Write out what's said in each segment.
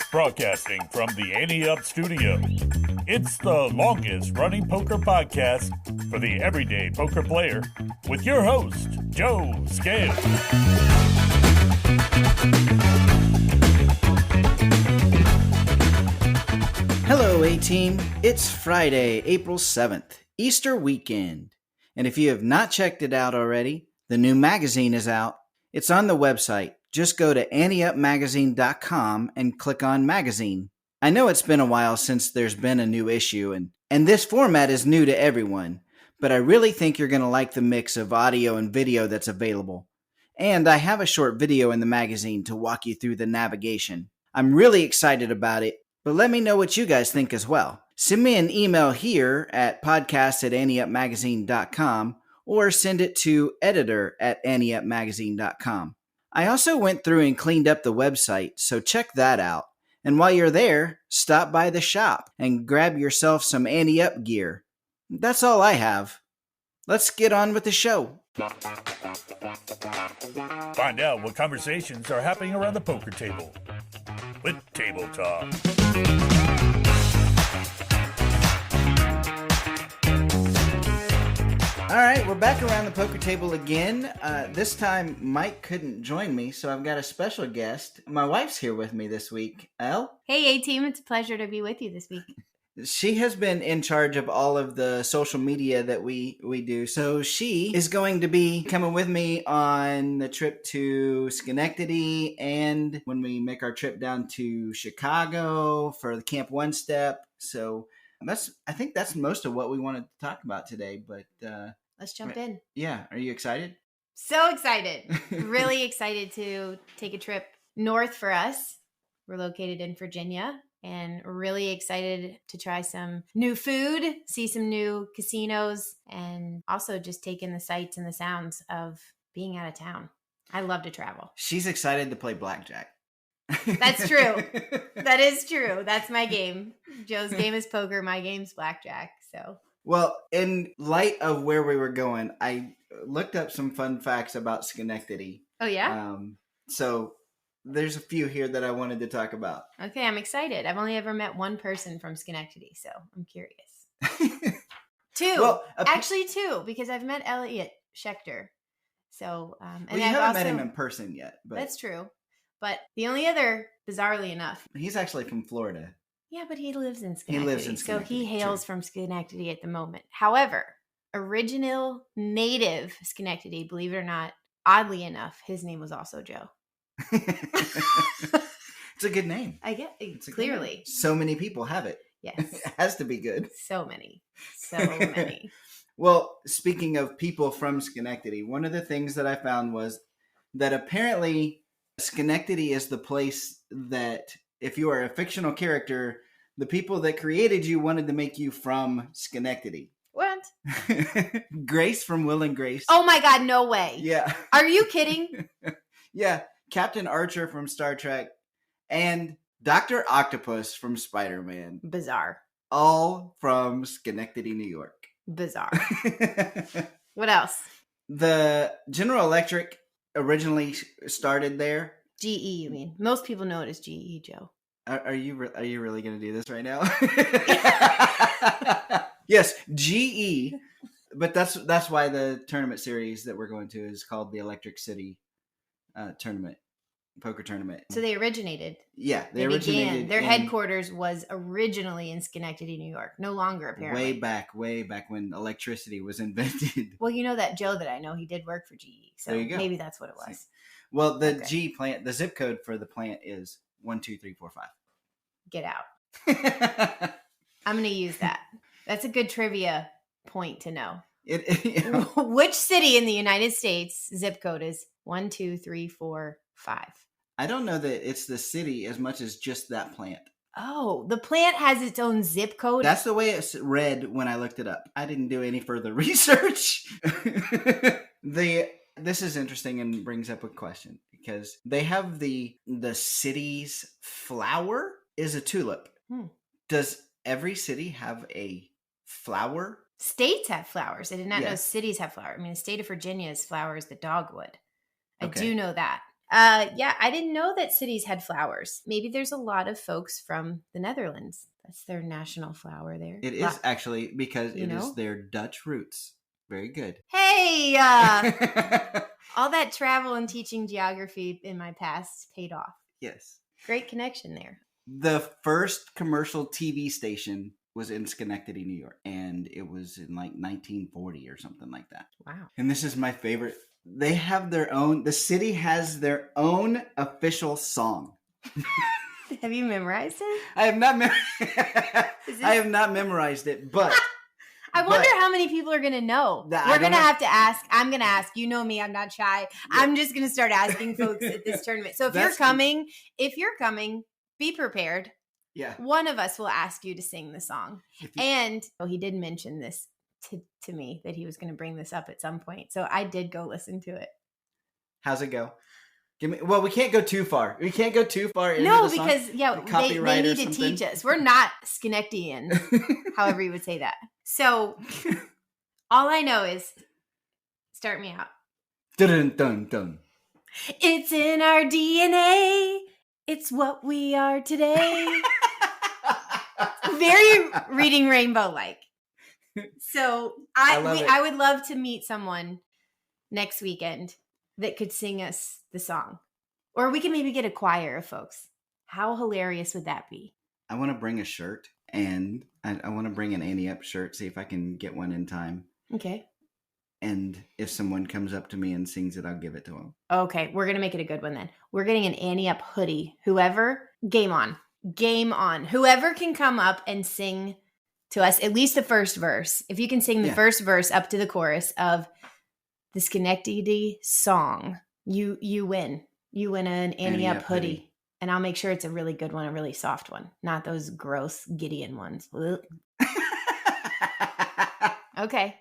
Broadcasting from the Ante Up studio, it's the longest-running poker podcast for the everyday poker player with your host, Joe Scale. Hello, A-Team. It's Friday, April 7th, Easter weekend. And if you have not checked it out already, the new magazine is out. It's on the website. Just go to anteupmagazine.com and click on magazine. I know it's been a while since there's been a new issue, and this format is new to everyone, but I really think you're going to like the mix of audio and video that's available. And I have a short video in the magazine to walk you through the navigation. I'm really excited about it, but let me know what you guys think as well. Send me an email here at podcast@anteupmagazine.com or send it to editor@anteupmagazine.com. I also went through and cleaned up the website, so check that out. And while you're there, stop by the shop and grab yourself some Ante Up gear. That's all I have. Let's get on with the show. Find out what conversations are happening around the poker table with Table Talk. All right, we're back around the poker table again. This time, Mike couldn't join me, so I've got a special guest. My wife's here with me this week. Elle? Hey, A-Team. It's a pleasure to be with you this week. She has been in charge of all of the social media that we do. So she is going to be coming with me on the trip to Schenectady and when we make our trip down to Chicago for the Camp One Step. So I think that's most of what we wanted to talk about today, but let's jump in. Yeah. Are you excited? So excited. Really excited to take a trip north for us. We're located in Virginia and really excited to try some new food, see some new casinos, and also just take in the sights and the sounds of being out of town. I love to travel. She's excited to play blackjack. That's true. That is true. That's my game. Joe's game is poker. My game's blackjack. So, well, in light of where we were going, I looked up some fun facts about Schenectady. Oh, yeah? So there's a few here that I wanted to talk about. Okay, I'm excited. I've only ever met one person from Schenectady, so I'm curious. Two. Well, actually two, because I've met Elliot Schechter. So, and you haven't met him in person yet. But that's true. But the only other, bizarrely enough. He's actually from Florida. Yeah, but he lives in Schenectady. So he hails from Schenectady at the moment. However, original native Schenectady, believe it or not, oddly enough, his name was also Joe. It's a good name. I get it, clearly. So many people have it. Yes. It has to be good. So many. So many. Well, speaking of people from Schenectady, one of the things that I found was that apparently Schenectady is the place that if you are a fictional character, the people that created you wanted to make you from Schenectady. What? Grace from Will and Grace. Oh my God, no way. Yeah. Are you kidding? Yeah. Captain Archer from Star Trek and Dr. Octopus from Spider-Man. Bizarre. All from Schenectady, New York. Bizarre. What else? The General Electric originally started there. GE, you mean? Most people know it as GE, Joe. Are you really going to do this right now? Yes, GE. But that's why the tournament series that we're going to is called the Electric City tournament, poker tournament. So they originated. Yeah, they originated. Their headquarters was originally in Schenectady, New York. No longer, apparently. Way back when electricity was invented. Well, you know that Joe that I know, he did work for GE. So there you go. Maybe that's what it was. Well, the G plant, the zip code for the plant is 12345. Get out. I'm going to use that. That's a good trivia point to know. Which city in the United States zip code is 12345? I don't know that it's the city as much as just that plant. Oh, the plant has its own zip code? That's the way it's read when I looked it up. I didn't do any further research. This is interesting and brings up a question because they have the city's flower is a tulip. Does every city have a flower? States have flowers. I did not know cities have flowers. I mean, the state of Virgia's flower is the dogwood. I do know that. Yeah, I didn't know that cities had flowers. Maybe there's a lot of folks from the Netherlands. That's their national flower there. It is actually because You it know? is their Dutch roots. Very good. Hey, all that travel and teaching geography in my past paid off. Yes. Great connection there. The first commercial TV station was in Schenectady, New York, and it was in like 1940 or something like that. Wow. And this is my favorite. They have their own, the city has their own official song. Have you memorized it? I have not memorized it, but I wonder how many people are going to know. We're going to have to ask. I'm going to ask. You know me, I'm not shy. Yeah. I'm just going to start asking folks at this tournament. So if you're coming, be prepared. Yeah. One of us will ask you to sing the song. And he did mention this to me, that he was going to bring this up at some point. So I did go listen to it. How's it go? Well, we can't go too far. We can't go too far into the song. Because they need to teach us. We're not Schenectadean, however you would say that. So all I know is, start me out. Dun dun dun. It's in our DNA. It's what we are today. Very Reading Rainbow like. So I would love to meet someone next weekend that could sing us the song. Or we can maybe get a choir of folks. How hilarious would that be? I want to bring a shirt, and I want to bring an Ante Up shirt, see if I can get one in time. Okay. And if someone comes up to me and sings it, I'll give it to them. Okay, we're going to make it a good one then. We're getting an Ante Up hoodie. Whoever, game on. Game on. Whoever can come up and sing to us at least the first verse. If you can sing the first verse up to the chorus of the Schenectady song, you win. You win an Ante Up hoodie. And I'll make sure it's a really good one, a really soft one. Not those gross Gideon ones. Okay.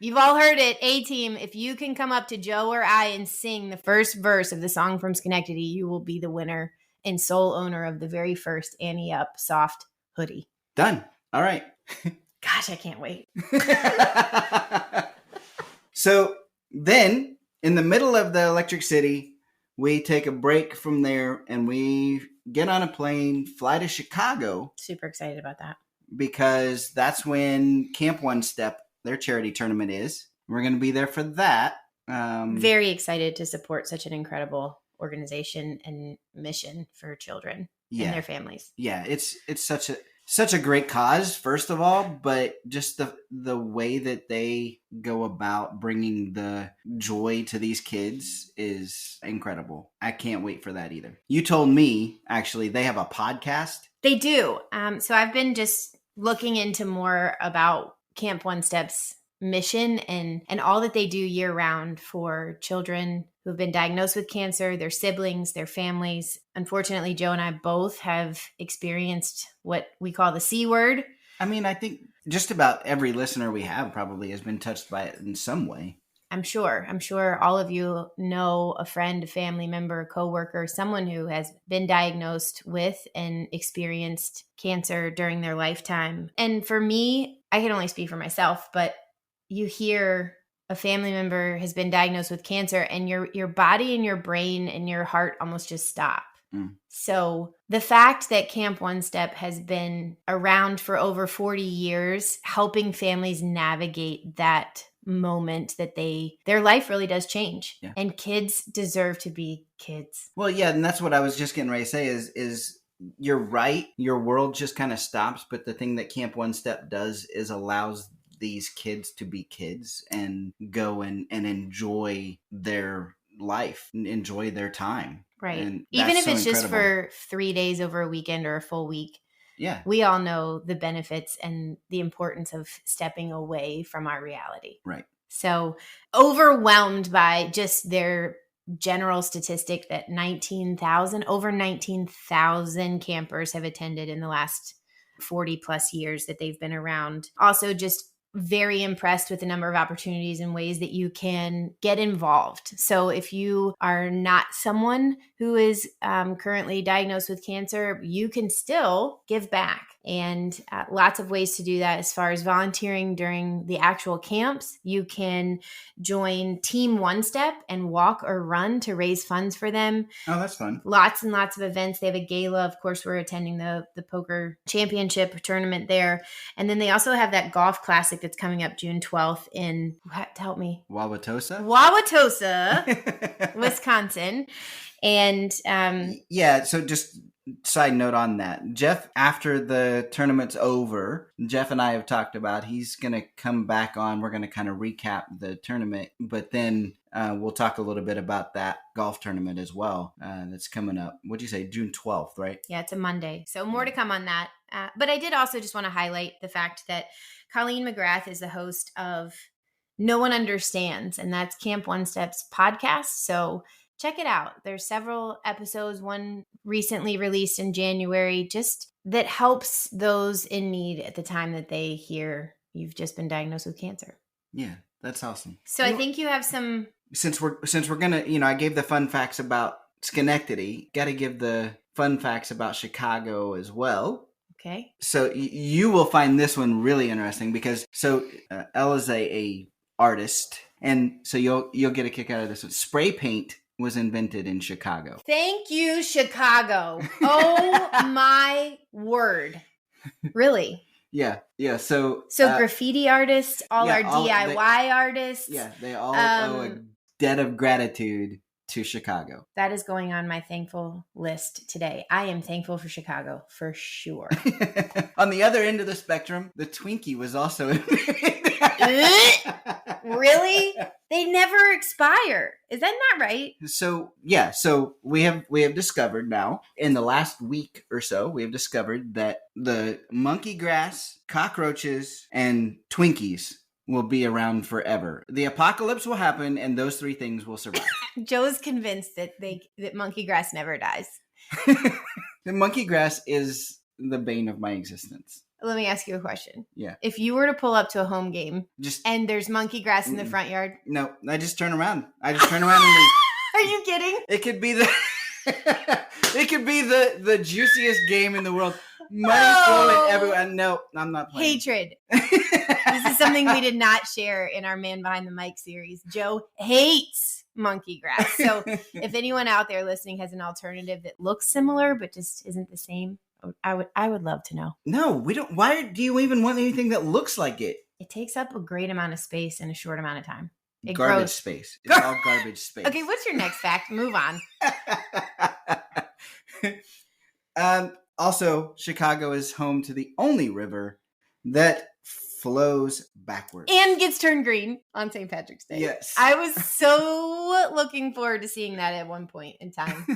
You've all heard it. A-Team, if you can come up to Joe or I and sing the first verse of the song from Schenectady, you will be the winner and sole owner of the very first Ante Up soft hoodie. Done. All right. Gosh, I can't wait. So then, in the middle of the Electric City, we take a break from there and we get on a plane, fly to Chicago. Super excited about that. Because that's when Camp One Step, their charity tournament, is. We're going to be there for that. Very excited to support such an incredible organization and mission for children and their families. Yeah, it's such a great cause, first of all, but just the way that they go about bringing the joy to these kids is incredible. I can't wait for that either. You told me, actually, they have a podcast. They do. So I've been just looking into more about Camp One Step's mission and all that they do year round for children who have been diagnosed with cancer, their siblings, their families. Unfortunately, Joe and I both have experienced what we call the C word. I mean, I think just about every listener we have probably has been touched by it in some way. I'm sure all of you know a friend, a family member, a coworker, someone who has been diagnosed with and experienced cancer during their lifetime. And for me, I can only speak for myself, but you hear a family member has been diagnosed with cancer and your body and your brain and your heart almost just stop. So the fact that Camp One Step has been around for over 40 years, helping families navigate that moment that their life really does change. Yeah. And kids deserve to be kids. Well, yeah, and that's what I was just getting ready to say is you're right. Your world just kind of stops. But the thing that Camp One Step does is allows these kids to be kids and go and enjoy their life and enjoy their time. Right. And even if it's just for 3 days over a weekend or a full week. Yeah. We all know the benefits and the importance of stepping away from our reality. Right. So overwhelmed by just their general statistic that over 19,000 campers have attended in the last 40 plus years that they've been around. Also just very impressed with the number of opportunities and ways that you can get involved. So if you are not someone who is currently diagnosed with cancer, you can still give back. And lots of ways to do that as far as volunteering during the actual camps. You can join Team One Step and walk or run to raise funds for them. Oh, that's fun. Lots and lots of events. They have a gala. Of course, we're attending the poker championship tournament there. And then they also have that golf classic that's coming up June 12th in, help me. Wauwatosa, Wisconsin. And so just side note on that. Jeff, after the tournament's over, Jeff and I have talked about he's going to come back on. We're going to kind of recap the tournament, but then we'll talk a little bit about that golf tournament as well that's coming up. What'd you say? June 12th, right? Yeah, it's a Monday. So more to come on that. But I did also just want to highlight the fact that Colleen McGrath is the host of No One Understands, and that's Camp One Step's podcast. So check it out. There's several episodes, one recently released in January, just that helps those in need at the time that they hear you've just been diagnosed with cancer. Yeah, that's awesome. So I think you have some... Since we're gonna, I gave the fun facts about Schenectady, got to give the fun facts about Chicago as well. Okay. So you will find this one really interesting because Ella's a artist, and so you'll get a kick out of this one. Spray paint was invented in Chicago. Thank you, Chicago. Oh my word. Really? Yeah. So graffiti artists, our DIY artists. Yeah, they all owe a debt of gratitude to Chicago. That is going on my thankful list today. I am thankful for Chicago, for sure. On the other end of the spectrum, the Twinkie was also invented. Really? They never expire. Is that not right? So we have discovered now in the last week or so, we have discovered that the monkey grass, cockroaches, and Twinkies will be around forever. The apocalypse will happen and those three things will survive. Joe's convinced that monkey grass never dies. The monkey grass is the bane of my existence. Let me ask you a question. Yeah. If you were to pull up to a home game and there's monkey grass in the front yard. No, I just turn around. And leave. Are you kidding? It could be the juiciest game in the world. Money flowing everywhere. No, I'm not playing. Hatred. This is something we did not share in our Man Behind the Mic series. Joe hates monkey grass. So if anyone out there listening has an alternative that looks similar but just isn't the same, I would love to know. No, we don't. Why do you even want anything that looks like it? It takes up a great amount of space in a short amount of time. Garbage space. It's all garbage space. Okay, what's your next fact? Move on. Also, Chicago is home to the only river that flows backwards. And gets turned green on St. Patrick's Day. Yes. I was so looking forward to seeing that at one point in time.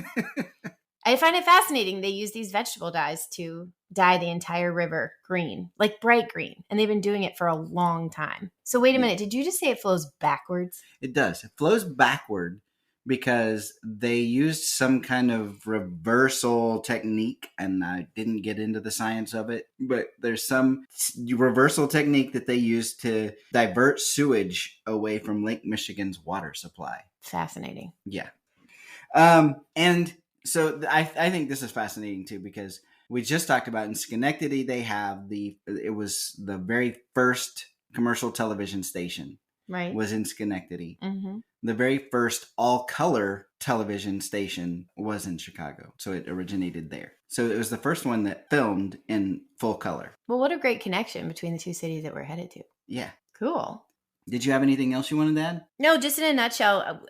I find it fascinating. They use these vegetable dyes to dye the entire river green, like bright green. And they've been doing it for a long time. So wait a minute. Did you just say it flows backwards? It does. It flows backward because they used some kind of reversal technique. And I didn't get into the science of it. But there's some reversal technique that they use to divert sewage away from Lake Michigan's water supply. Fascinating. Yeah. And so I think this is fascinating too, because we just talked about in Schenectady, it was the very first commercial television station was in Schenectady. Mm-hmm. The very first all color television station was in Chicago. So it originated there. So it was the first one that filmed in full color. Well, what a great connection between the two cities that we're headed to. Yeah. Cool. Did you have anything else you wanted to add? No, just in a nutshell,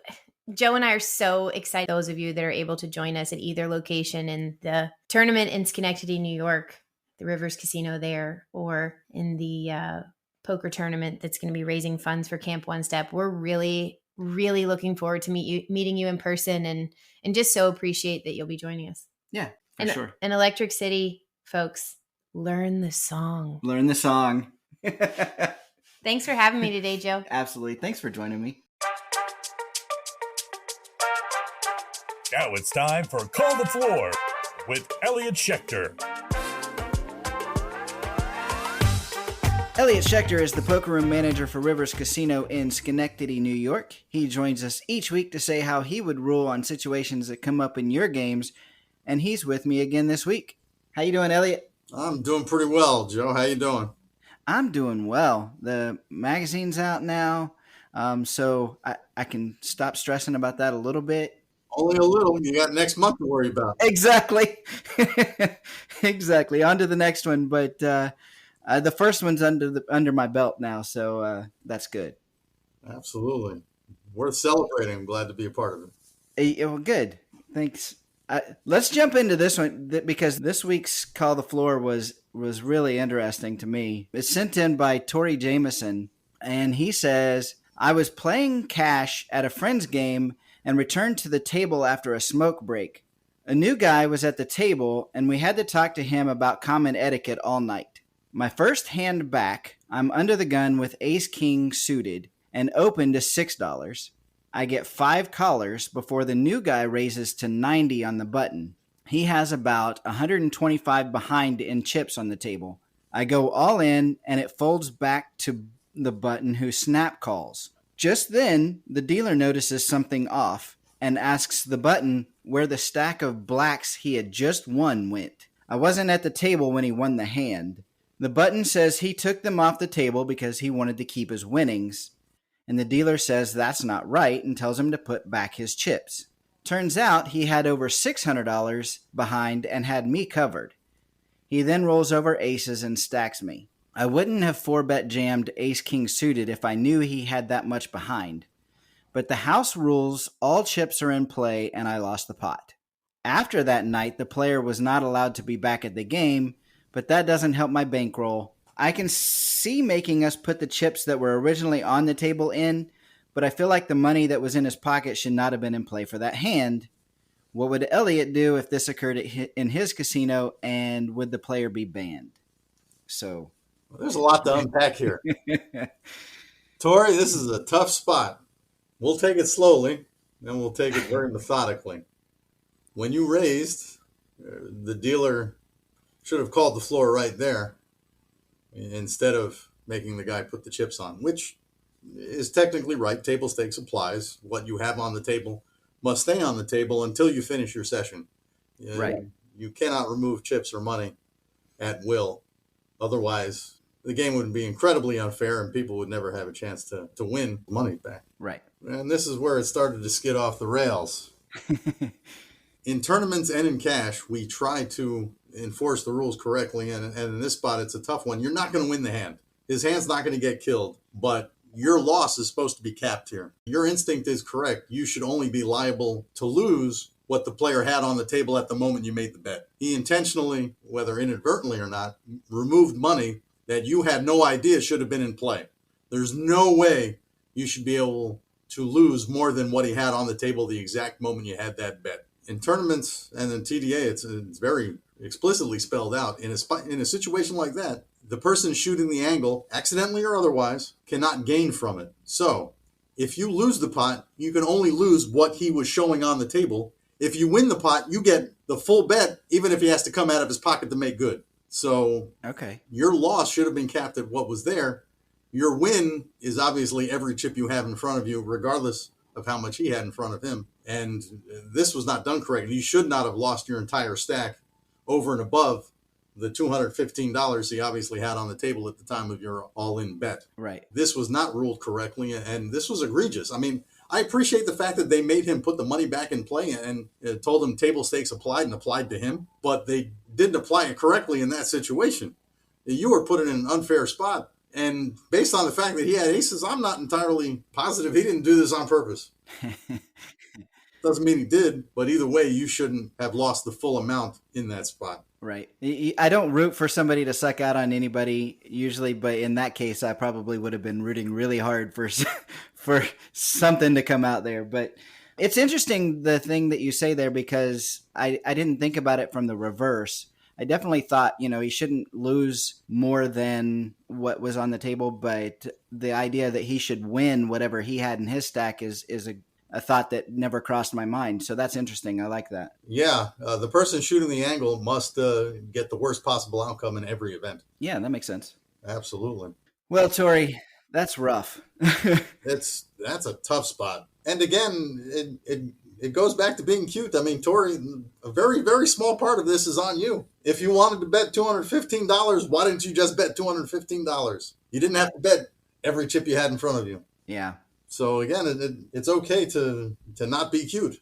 Joe and I are so excited. Those of you that are able to join us at either location in the tournament in Schenectady, New York, the Rivers Casino there, or in the poker tournament that's going to be raising funds for Camp One Step. We're really, really looking forward to meeting you in person and just so appreciate that you'll be joining us. Yeah, for sure. In Electric City, folks, learn the song. Learn the song. Thanks for having me today, Joe. Absolutely. Thanks for joining me. Now it's time for Call the Floor with Elliot Schechter. Elliot Schechter is the poker room manager for Rivers Casino in Schenectady, New York. He joins us each week to say how he would rule on situations that come up in your games, and he's with me again this week. How you doing, Elliot? I'm doing pretty well, Joe. How you doing? I'm doing well. The magazine's out now, so I can stop stressing about that a little bit. Only a little. You got next month to worry about. Exactly. Exactly. On to the next one, but the first one's under my belt now, so that's good. Absolutely. Worth celebrating. I'm glad to be a part of it. Well, good. Thanks. Let's jump into this one because this week's Call the Floor was really interesting to me. It's sent in by Tori Jameson, and he says, I was playing cash at a friend's game and returned to the table after a smoke break. A new guy was at the table, and we had to talk to him about common etiquette all night. My first hand back, I'm under the gun with ace king suited and open to $6. I get 5 callers before the new guy raises to 90 on the button. He has about 125 behind in chips on the table. I go all in and it folds back to the button who snap calls. Just then, the dealer notices something off and asks the button where the stack of blacks he had just won went. I wasn't at the table when he won the hand. The button says he took them off the table because he wanted to keep his winnings, and the dealer says that's not right and tells him to put back his chips. Turns out he had over $600 behind and had me covered. He then rolls over aces and stacks me. I wouldn't have 4-bet jammed ace-king suited if I knew he had that much behind. But the house rules all chips are in play and I lost the pot. After that night, the player was not allowed to be back at the game, but that doesn't help my bankroll. I can see making us put the chips that were originally on the table in, but I feel like the money that was in his pocket should not have been in play for that hand. What would Elliot do if this occurred in his casino, and would the player be banned? So, Well, there's a lot to unpack here. Tori, this is a tough spot. We'll take it slowly, and we'll take it very methodically. When you raised, the dealer should have called the floor right there instead of making the guy put the chips on, which is technically right. Table stakes applies. What you have on the table must stay on the table until you finish your session. Right. You cannot remove chips or money at will. Otherwise, the game would be incredibly unfair and people would never have a chance to win money back. Right. And this is where it started to skid off the rails. In tournaments and in cash, we try to enforce the rules correctly. And in this spot, it's a tough one. You're not going to win the hand. His hand's not going to get killed, but your loss is supposed to be capped here. Your instinct is correct. You should only be liable to lose what the player had on the table at the moment you made the bet. He intentionally, whether inadvertently or not, removed money that you had no idea should have been in play. There's no way you should be able to lose more than what he had on the table the exact moment you had that bet. In tournaments and in TDA, it's very explicitly spelled out. In a situation like that, the person shooting the angle, accidentally or otherwise, cannot gain from it. So, if you lose the pot, you can only lose what he was showing on the table. If you win the pot, you get the full bet, even if he has to come out of his pocket to make good. So, Okay. Your loss should have been capped at what was there. Your win is obviously every chip you have in front of you, regardless of how much he had in front of him. And this was not done correctly. You should not have lost your entire stack over and above the $215 he obviously had on the table at the time of your all-in bet. Right. This was not ruled correctly, and this was egregious. I mean, I appreciate the fact that they made him put the money back in play and told him table stakes applied and applied to him, but they didn't apply it correctly in that situation. You were put in an unfair spot. And based on the fact that he had aces, I'm not entirely positive he didn't do this on purpose. Doesn't mean he did, but either way, you shouldn't have lost the full amount in that spot. Right. I don't root for somebody to suck out on anybody usually, but in that case, I probably would have been rooting really hard for for something to come out there. But it's interesting, the thing that you say there, because I didn't think about it from the reverse. I definitely thought, he shouldn't lose more than what was on the table, but the idea that he should win whatever he had in his stack is a thought that never crossed my mind. So that's interesting. I like that. Yeah, the person shooting the angle must get the worst possible outcome in every event. Yeah, that makes sense. Absolutely. Well, Tori, that's rough. That's a tough spot. And again, it it goes back to being cute. I mean, Tori, a very, very small part of this is on you. If you wanted to bet $215, why didn't you just bet $215? You didn't have to bet every chip you had in front of you. Yeah. So again, it's okay to not be cute.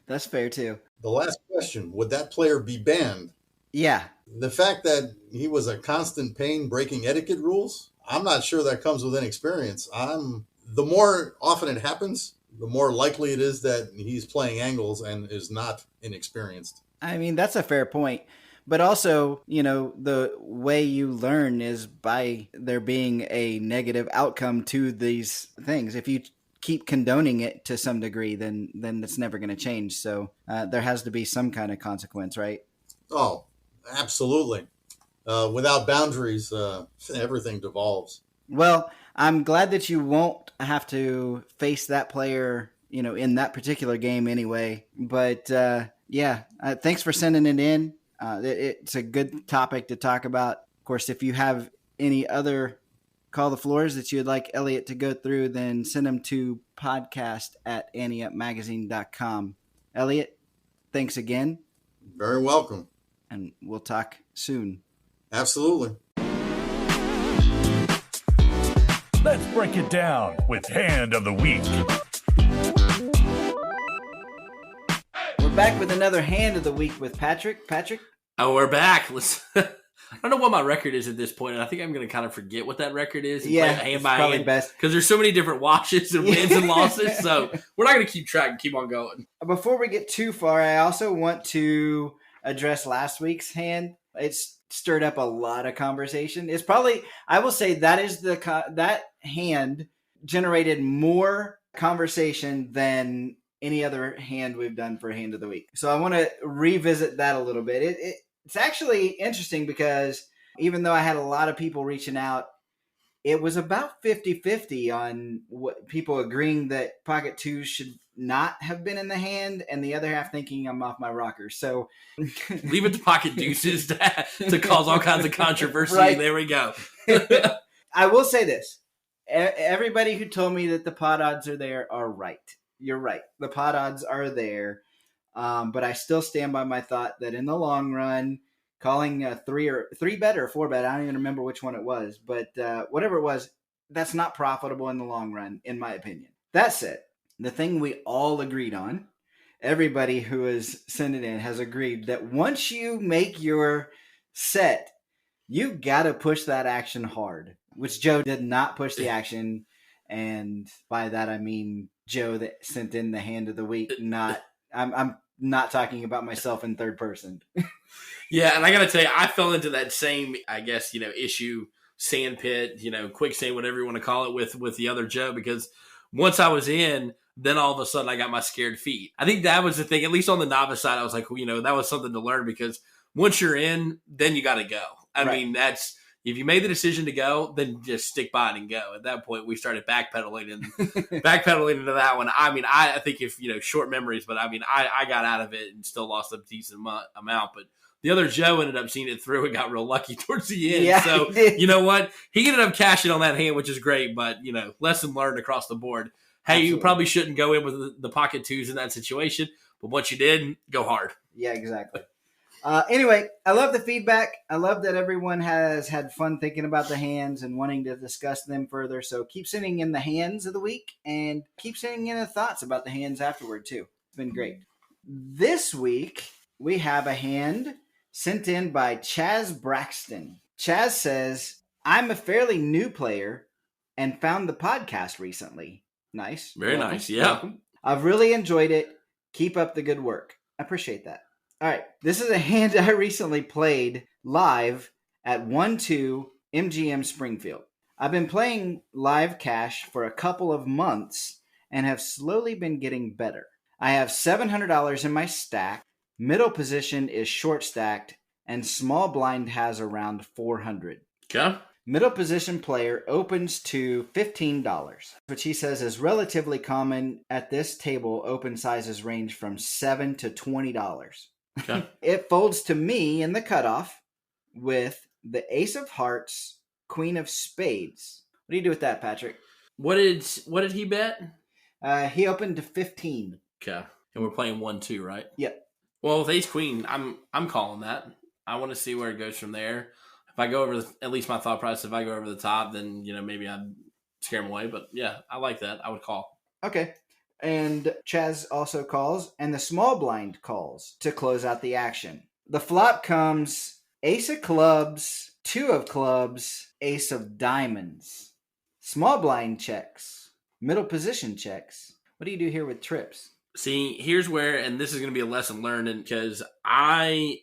That's fair too. The last question, would that player be banned? Yeah. The fact that he was a constant pain breaking etiquette rules, I'm not sure that comes with inexperience. The more often it happens, the more likely it is that he's playing angles and is not inexperienced. I mean, that's a fair point. But also, the way you learn is by there being a negative outcome to these things. If you keep condoning it to some degree, then it's never going to change. So there has to be some kind of consequence, right? Oh, absolutely. Without boundaries, everything devolves. Well, I'm glad that you won't have to face that player, in that particular game anyway. But thanks for sending it in. It's a good topic to talk about. Of course, if you have any other call the floors that you'd like Elliot to go through, then send them to podcast@anteupmagazine.com. Elliot, thanks again. Very welcome. And we'll talk soon. Absolutely. Let's break it down with Hand of the Week. We're back with another Hand of the Week with Patrick. Patrick? Oh, we're back. I don't know what my record is at this point, and I think I'm going to kind of forget what that record is and play it hand by hand best because there's so many different washes and wins and losses, so we're not going to keep track and keep on going. Before we get too far, I also want to address last week's hand. It's stirred up a lot of conversation. It's probably, I will say, that is that hand generated more conversation than any other hand we've done for Hand of the Week. So I want to revisit that a little bit. It's actually interesting because even though I had a lot of people reaching out, it was about 50-50 on what people agreeing that pocket twos should not have been in the hand and the other half thinking I'm off my rocker. So leave it to pocket deuces to cause all kinds of controversy. Right. There we go. I will say this. Everybody who told me that the pot odds are there are right. You're right. The pot odds are there. But I still stand by my thought that in the long run, calling a three bet or 4-bet, I don't even remember which one it was, but whatever it was, that's not profitable in the long run, in my opinion. That said, the thing we all agreed on, everybody who is sending in has agreed that once you make your set, you got to push that action hard, which Joe did not push the action. And by that, I mean Joe that sent in the Hand of the Week, I'm not talking about myself in third person. Yeah, and I got to tell you, I fell into that same, I guess, issue, sandpit, quicksand, whatever you want to call it, with the other Joe, because once I was in, then all of a sudden I got my scared feet. I think that was the thing, at least on the novice side, I was like, that was something to learn, because once you're in, then you got to go. I mean, that's, if you made the decision to go, then just stick by it and go. At that point, we started backpedaling into that one. I mean, I think if, short memories, but I mean, I got out of it and still lost a decent amount, but the other Joe ended up seeing it through and got real lucky towards the end. Yeah, so, you know what? He ended up cashing on that hand, which is great, but, lesson learned across the board. Hey, Absolutely. You probably shouldn't go in with the pocket twos in that situation, but once you did, go hard. Yeah, exactly. Anyway, I love the feedback. I love that everyone has had fun thinking about the hands and wanting to discuss them further. So keep sending in the hands of the week and keep sending in the thoughts about the hands afterward too. It's been great. This week, we have a hand sent in by Chaz Braxton. Chaz says, I'm a fairly new player and found the podcast recently. Nice. Very Welcome. nice. Yeah. Welcome. I've really enjoyed it. Keep up the good work. I appreciate that. All right. This is a hand I recently played live at 1-2 MGM Springfield. I've been playing live cash for a couple of months and have slowly been getting better. I have $700 in my stack. Middle position is short stacked and small blind has around 400. Okay. Middle position player opens to $15, which he says is relatively common at this table. Open sizes range from $7 to $20. Okay. It folds to me in the cutoff with the Ace of Hearts, Queen of Spades. What do you do with that, Patrick? What did he bet? He opened to 15. Okay. And we're playing 1-2, right? Yep. Well, with ace queen, I'm calling that. I want to see where it goes from there. If I go over, at least my thought process, if I go over the top, then, maybe I'd scare him away. But yeah, I like that. I would call. Okay. And Chaz also calls, and the small blind calls to close out the action. The flop comes ace of clubs, 2 of clubs, ace of diamonds. Small blind checks. Middle position checks. What do you do here with trips? See, here's where, and this is going to be a lesson learned, because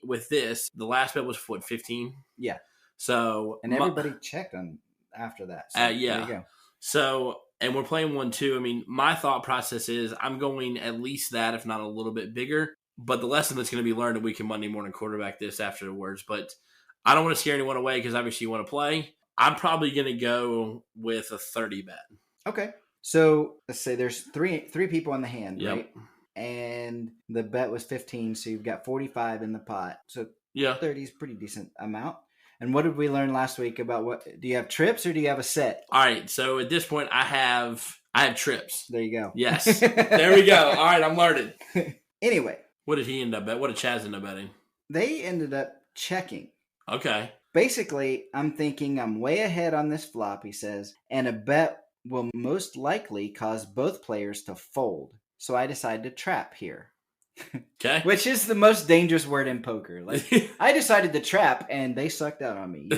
with this, the last bet was, 15? Yeah. So. And everybody checked on after that. So yeah. There you go. So, and we're playing 1-2. I mean, my thought process is I'm going at least that, if not a little bit bigger. But the lesson that's going to be learned, and we can Monday morning quarterback this afterwards. But I don't want to scare anyone away because obviously you want to play. I'm probably going to go with a 30 bet. Okay. So let's say there's three people in the hand, Yep. right? And the bet was 15, so you've got 45 in the pot. So Yeah. 30 is a pretty decent amount. And what did we learn last week about do you have trips or do you have a set? All right. So at this point, I have trips. There you go. Yes. There we go. All right. I'm learning. Anyway. What did he end up betting? What did Chaz end up betting? They ended up checking. Okay. Basically, I'm thinking I'm way ahead on this flop, he says, and a bet will most likely cause both players to fold. So I decided to trap here. Okay. Which is the most dangerous word in poker. Like, I decided to trap, and they sucked out on me.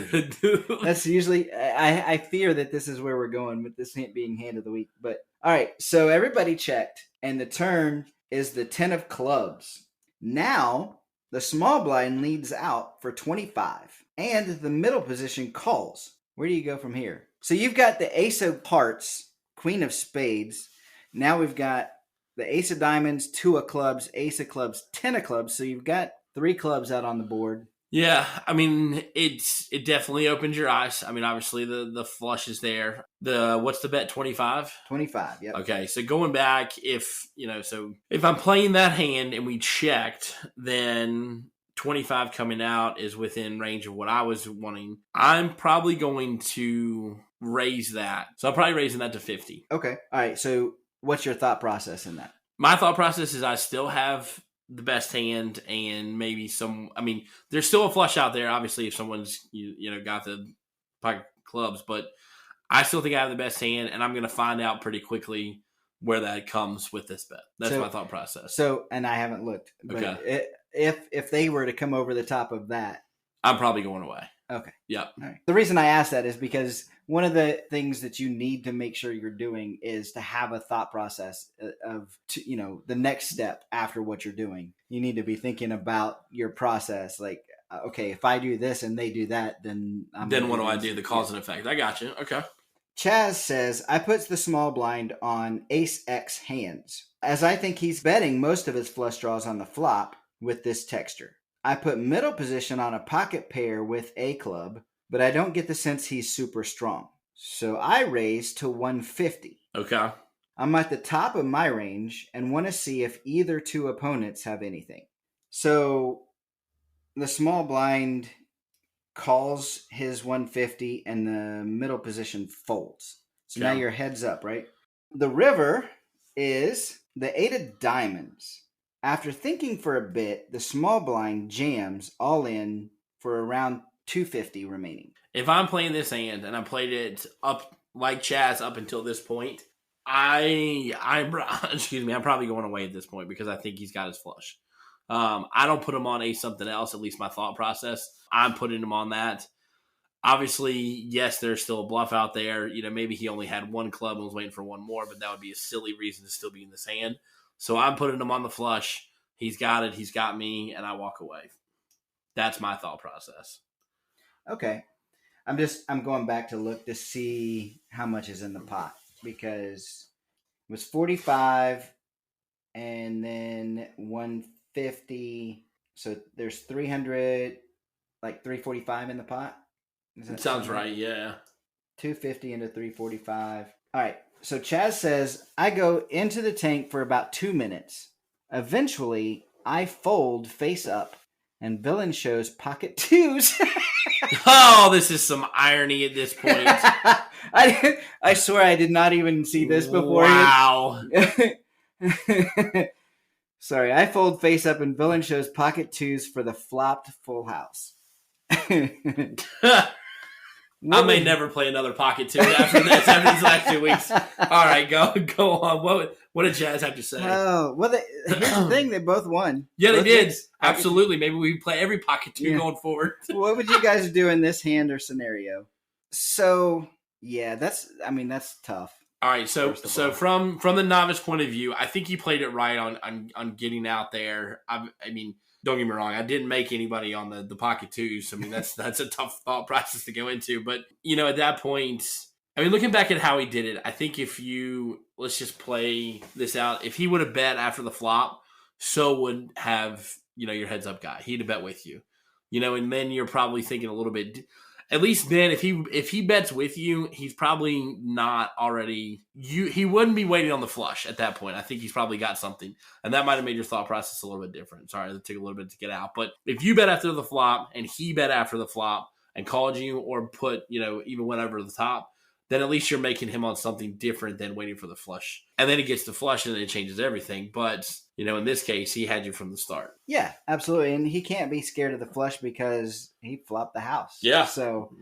That's usually, I fear that this is where we're going with this being hand of the week. But, all right, so everybody checked, and the turn is the 10 of clubs. Now, the small blind leads out for 25, and the middle position calls. Where do you go from here? So you've got the ace of hearts, queen of spades. Now we've got the ace of diamonds, 2 of clubs, ace of clubs, 10 of clubs. So you've got 3 clubs out on the board. Yeah, I mean, it definitely opens your eyes. I mean, obviously the flush is there. What's the bet? 25? 25, yep. Okay, so going back, if I'm playing that hand and we checked, then 25 coming out is within range of what I was wanting. I'm probably going to raise that. So I'm probably raising that to 50. Okay. All right. So what's your thought process in that? My thought process is I still have the best hand and maybe there's still a flush out there, obviously, if someone's, got the pocket clubs, but I still think I have the best hand, and I'm going to find out pretty quickly where that comes with this bet. That's my thought process. So, and I haven't looked, but okay. If they were to come over the top of that, I'm probably going away. Okay. Yep. All right. The reason I ask that is because one of the things that you need to make sure you're doing is to have a thought process of, the next step after what you're doing. You need to be thinking about your process. Like, okay, if I do this and they do that, then what do I do? The cause and effect. I got you. Okay. Chaz says, I puts the small blind on ace X hands, as I think he's betting most of his flush draws on the flop with this texture. I put middle position on a pocket pair with a club, but I don't get the sense he's super strong. So I raise to 150. Okay. I'm at the top of my range and want to see if either 2 opponents have anything. So the small blind calls his 150 and the middle position folds. So now your head's up, right? The river is the 8 of diamonds. After thinking for a bit, the small blind jams all in for around 250 remaining. If I'm playing this hand and I played it up like Chaz up until this point, I'm probably going away at this point because I think he's got his flush. I don't put him on ace something else, at least my thought process. I'm putting him on that. Obviously, yes, there's still a bluff out there. Maybe he only had 1 club and was waiting for 1 more, but that would be a silly reason to still be in this hand. So I'm putting him on the flush. He's got it. He's got me, and I walk away. That's my thought process. Okay. I'm going back to look to see how much is in the pot because it was 45 and then 150. So there's 300, like 345 in the pot. That sounds right. Yeah. 250 into 345. All right. So Chaz says, I go into the tank for about 2 minutes. Eventually, I fold face up, and villain shows pocket 2s. Oh, this is some irony at this point. I swear I did not even see this before. Wow. Sorry, I fold face up and villain shows pocket twos for the flopped full house. I may never play another pocket two after this, after these last 2 weeks. All right, go on. What did Jazz have to say? Oh, well, here's the thing. They both won. Yeah, they Both did. games. Absolutely. Maybe we play every pocket two going forward. What would you guys do in this hand or scenario? So, yeah, that's tough. All right, so from the novice point of view, I think you played it right on getting out there. I mean, don't get me wrong, I didn't make anybody on the pocket twos. I mean, that's a tough thought process to go into. But, at that point, I mean, looking back at how he did it, I think let's just play this out. If he would have bet after the flop, so would have, your heads up guy. He'd have bet with you. And then you're probably thinking a little bit, at least then if he bets with you, he's probably not already, he wouldn't be waiting on the flush at that point. I think he's probably got something. And that might have made your thought process a little bit different. Sorry, it took a little bit to get out. But if you bet after the flop and he bet after the flop and called you or put, even whatever at the top, then at least you're making him on something different than waiting for the flush. And then he gets the flush and then it changes everything. But, in this case, he had you from the start. Yeah, absolutely. And he can't be scared of the flush because he flopped the house. Yeah. So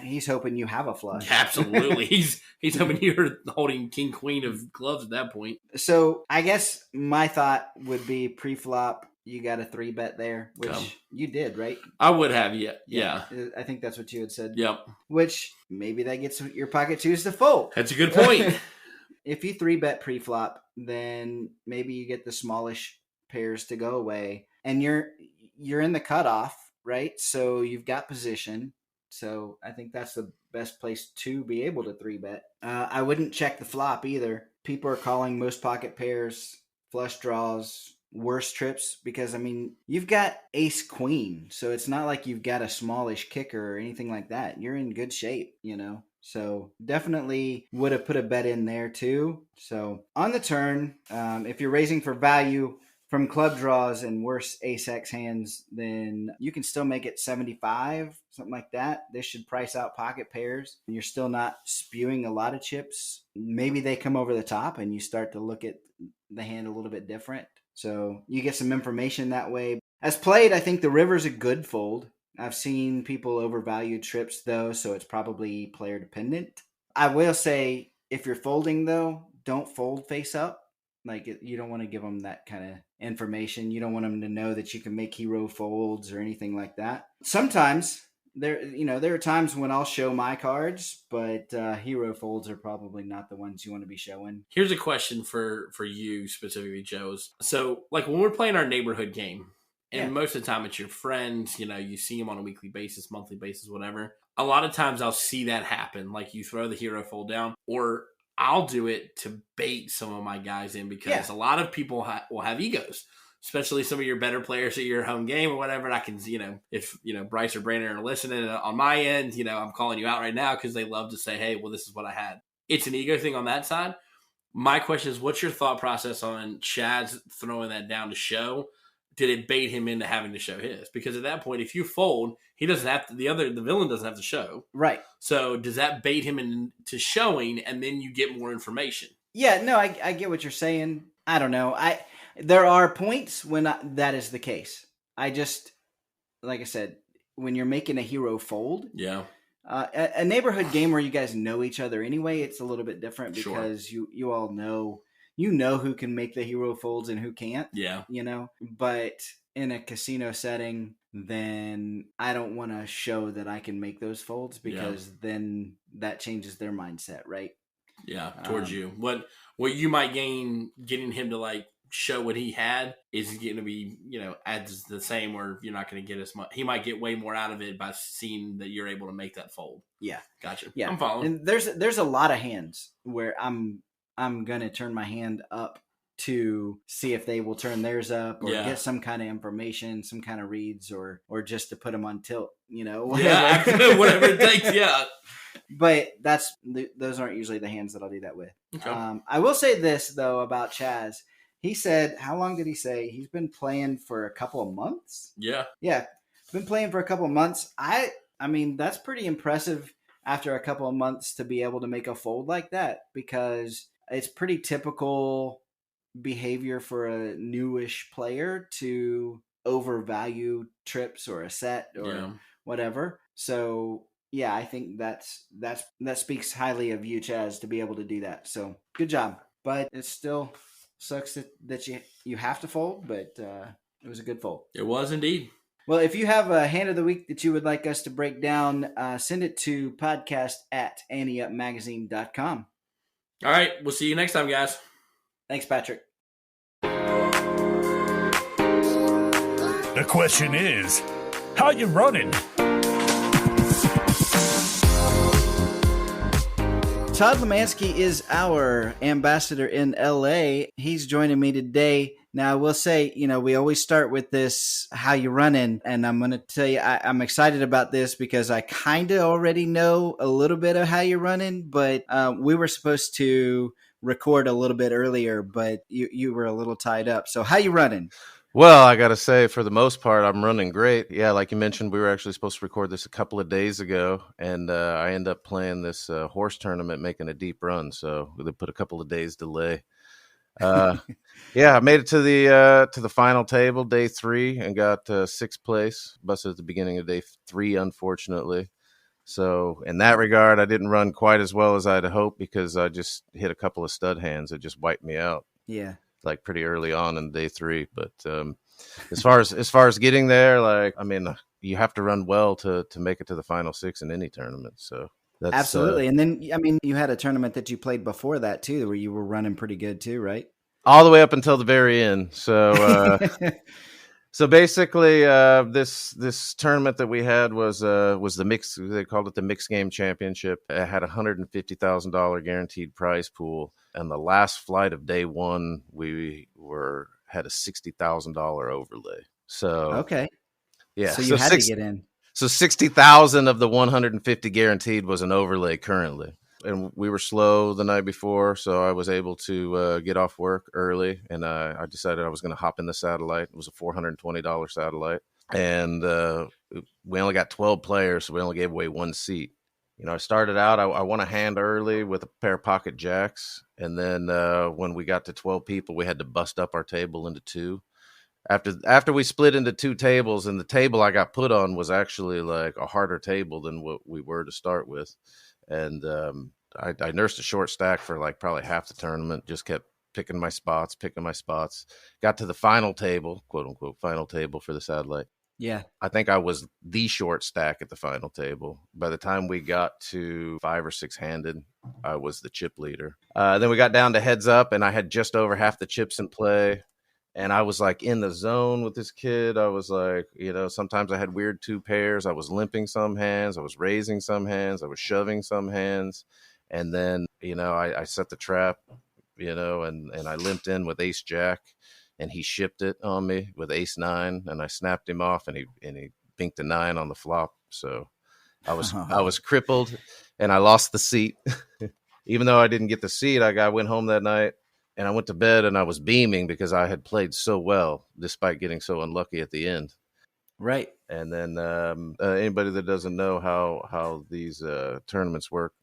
he's hoping you have a flush. Absolutely. He's hoping you're holding king, queen of clubs at that point. So I guess my thought would be pre-flop. You got a 3-bet there, which you did, right? I would have, yeah. I think that's what you had said. Yep. Which maybe that gets your pocket twos to fold. That's a good point. If you 3-bet pre-flop, then maybe you get the smallish pairs to go away, and you're in the cutoff, right? So you've got position. So I think that's the best place to be able to 3-bet. I wouldn't check the flop either. People are calling most pocket pairs flush draws, worse trips, because you've got ace queen, so it's not like you've got a smallish kicker or anything like that. You're in good shape, so definitely would have put a bet in there too. So on the turn, if you're raising for value from club draws and worse ace x hands, then you can still make it 75, something like that. This should price out pocket pairs. You're still not spewing a lot of chips. Maybe they come over the top and you start to look at the hand a little bit different. So you get some information that way. As played, I think the river's a good fold. I've seen people overvalue trips, though, so it's probably player dependent. I will say, if you're folding, though, don't fold face up. You don't want to give them that kind of information. You don't want them to know that you can make hero folds or anything like that. Sometimes there are times when I'll show my cards, but hero folds are probably not the ones you want to be showing. Here's a question for you specifically, Joe's. So, when we're playing our neighborhood game, and most of the time it's your friends, you see them on a weekly basis, monthly basis, whatever. A lot of times I'll see that happen. You throw the hero fold down, or I'll do it to bait some of my guys in because a lot of people will have egos, especially some of your better players at your home game or whatever. And I can, if, Bryce or Brandon are listening on my end, I'm calling you out right now because they love to say, hey, well, this is what I had. It's an ego thing on that side. My question is, what's your thought process on Chad's throwing that down to show? Did it bait him into having to show his? Because at that point, if you fold, he doesn't have to, the villain doesn't have to show. Right. So does that bait him into showing and then you get more information? Yeah, no, I get what you're saying. I don't know. There are points when that is the case. I just, like I said, when you're making a hero fold. Yeah. A neighborhood game where you guys know each other anyway, it's a little bit different because you all know. You know who can make the hero folds and who can't. Yeah. But in a casino setting, then I don't want to show that I can make those folds because then that changes their mindset, right? Yeah, towards you. What you might gain getting him to show what he had is going to be, as the same, or you're not going to get as much. He might get way more out of it by seeing that you're able to make that fold. Yeah. Gotcha. Yeah. I'm following. And there's a lot of hands where I'm going to turn my hand up to see if they will turn theirs up or get some kind of information, some kind of reads, or just to put them on tilt, whatever. Yeah, whatever it takes, yeah. But those aren't usually the hands that I'll do that with. Okay. I will say this, though, about Chaz. He said, how long did he say? He's been playing for a couple of months? Yeah. Yeah, been playing for a couple of months. I mean, that's pretty impressive. after a couple of months to be able to make a fold like that, because it's pretty typical behavior for a newish player to overvalue trips or a set or whatever. So yeah, I think that speaks highly of you, Chaz, to be able to do that. So good job. But it still sucks that you have to fold, but it was a good fold. It was indeed. Well, if you have a hand of the week that you would like us to break down, send it to podcast@anteupmagazine.com. All right. We'll see you next time, guys. Thanks, Patrick. The question is, how you running? Todd Lemansky is our ambassador in LA. He's joining me today. Now, I will say, we always start with this, how you running? And I'm going to tell you, I'm excited about this because I kind of already know a little bit of how you're running, but we were supposed to record a little bit earlier, but you were a little tied up. So how you running? Well, I got to say, for the most part, I'm running great. Yeah, like you mentioned, we were actually supposed to record this a couple of days ago, and I ended up playing this horse tournament, making a deep run. So they put a couple of days delay. Yeah, I made it to the final table, day 3, and got 6th place. Busted at the beginning of day 3, unfortunately. So in that regard, I didn't run quite as well as I'd hoped because I just hit a couple of stud hands that just wiped me out. Yeah. Like pretty early on in day 3, but as far as getting there, you have to run well to make it to the final 6 in any tournament. So that's absolutely. And then you had a tournament that you played before that too, where you were running pretty good too, right? All the way up until the very end. So so basically, this tournament that we had was the mix. They called it the Mixed Game Championship. It had $150,000 guaranteed prize pool, and the last flight of day 1, we had a $60,000 overlay. So okay, yeah, so you had to get in. So 60,000 of the 150 guaranteed was an overlay currently. And we were slow the night before, so I was able to get off work early, and I decided I was going to hop in the satellite. It was a $420 satellite, and we only got 12 players, so we only gave away 1 seat. I started out, I won a hand early with a pair of pocket jacks, and then when we got to 12 people, we had to bust up our table into 2. After we split into 2 tables, and the table I got put on was actually like a harder table than what we were to start with. And I nursed a short stack for like probably half the tournament, just kept picking my spots. Got to the final table, quote unquote, final table for the satellite. Yeah. I think I was the short stack at the final table. By the time we got to 5 or 6 handed, I was the chip leader. Then we got down to heads up, and I had just over half the chips in play. And I was like in the zone with this kid. I was like, sometimes I had weird 2 pairs. I was limping some hands. I was raising some hands. I was shoving some hands. And then, I set the trap, and I limped in with ace jack, and he shipped it on me with ace 9, and I snapped him off, and he binked a 9 on the flop. So I was crippled, and I lost the seat. Even though I didn't get the seat, I went home that night. And I went to bed and I was beaming because I had played so well, despite getting so unlucky at the end. Right. And then anybody that doesn't know how these tournaments work,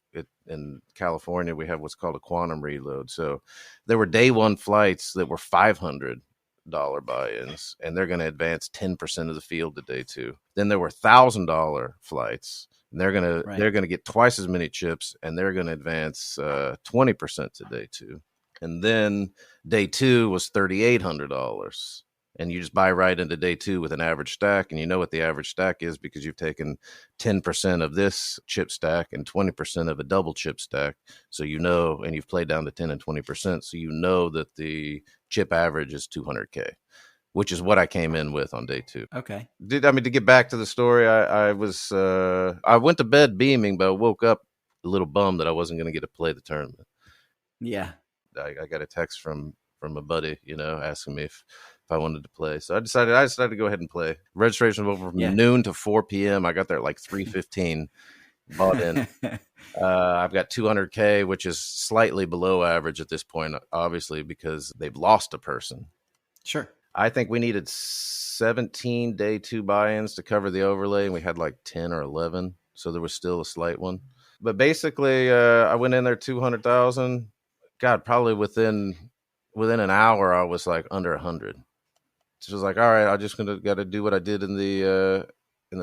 in California, we have what's called a quantum reload. So there were day 1 flights that were $500 buy-ins, and they're going to advance 10% of the field to day 2. Then there were $1,000 flights, and they're going to get twice as many chips, and they're going to advance 20% to day 2. And then day 2 was $3,800. And you just buy right into day 2 with an average stack. And you know what the average stack is because you've taken 10% of this chip stack and 20% of a double chip stack. So and you've played down to 10 and 20%. So you know that the chip average is $200K, which is what I came in with on day 2. Okay. To get back to the story, I went to bed beaming, but I woke up a little bummed that I wasn't going to get to play the tournament. Yeah. I got a text from a buddy, asking me if I wanted to play. So I decided to go ahead and play. Registration was over from noon to 4 p.m. I got there at like 3:15, bought in. I've got $200K, which is slightly below average at this point, obviously, because they've lost a person. Sure. I think we needed 17 day 2 buy-ins to cover the overlay, and we had like 10 or 11. So there was still a slight one. But basically, I went in there 200,000. God, probably within an hour, I was like under 100. So I was like, all right, I just got to do what I did in the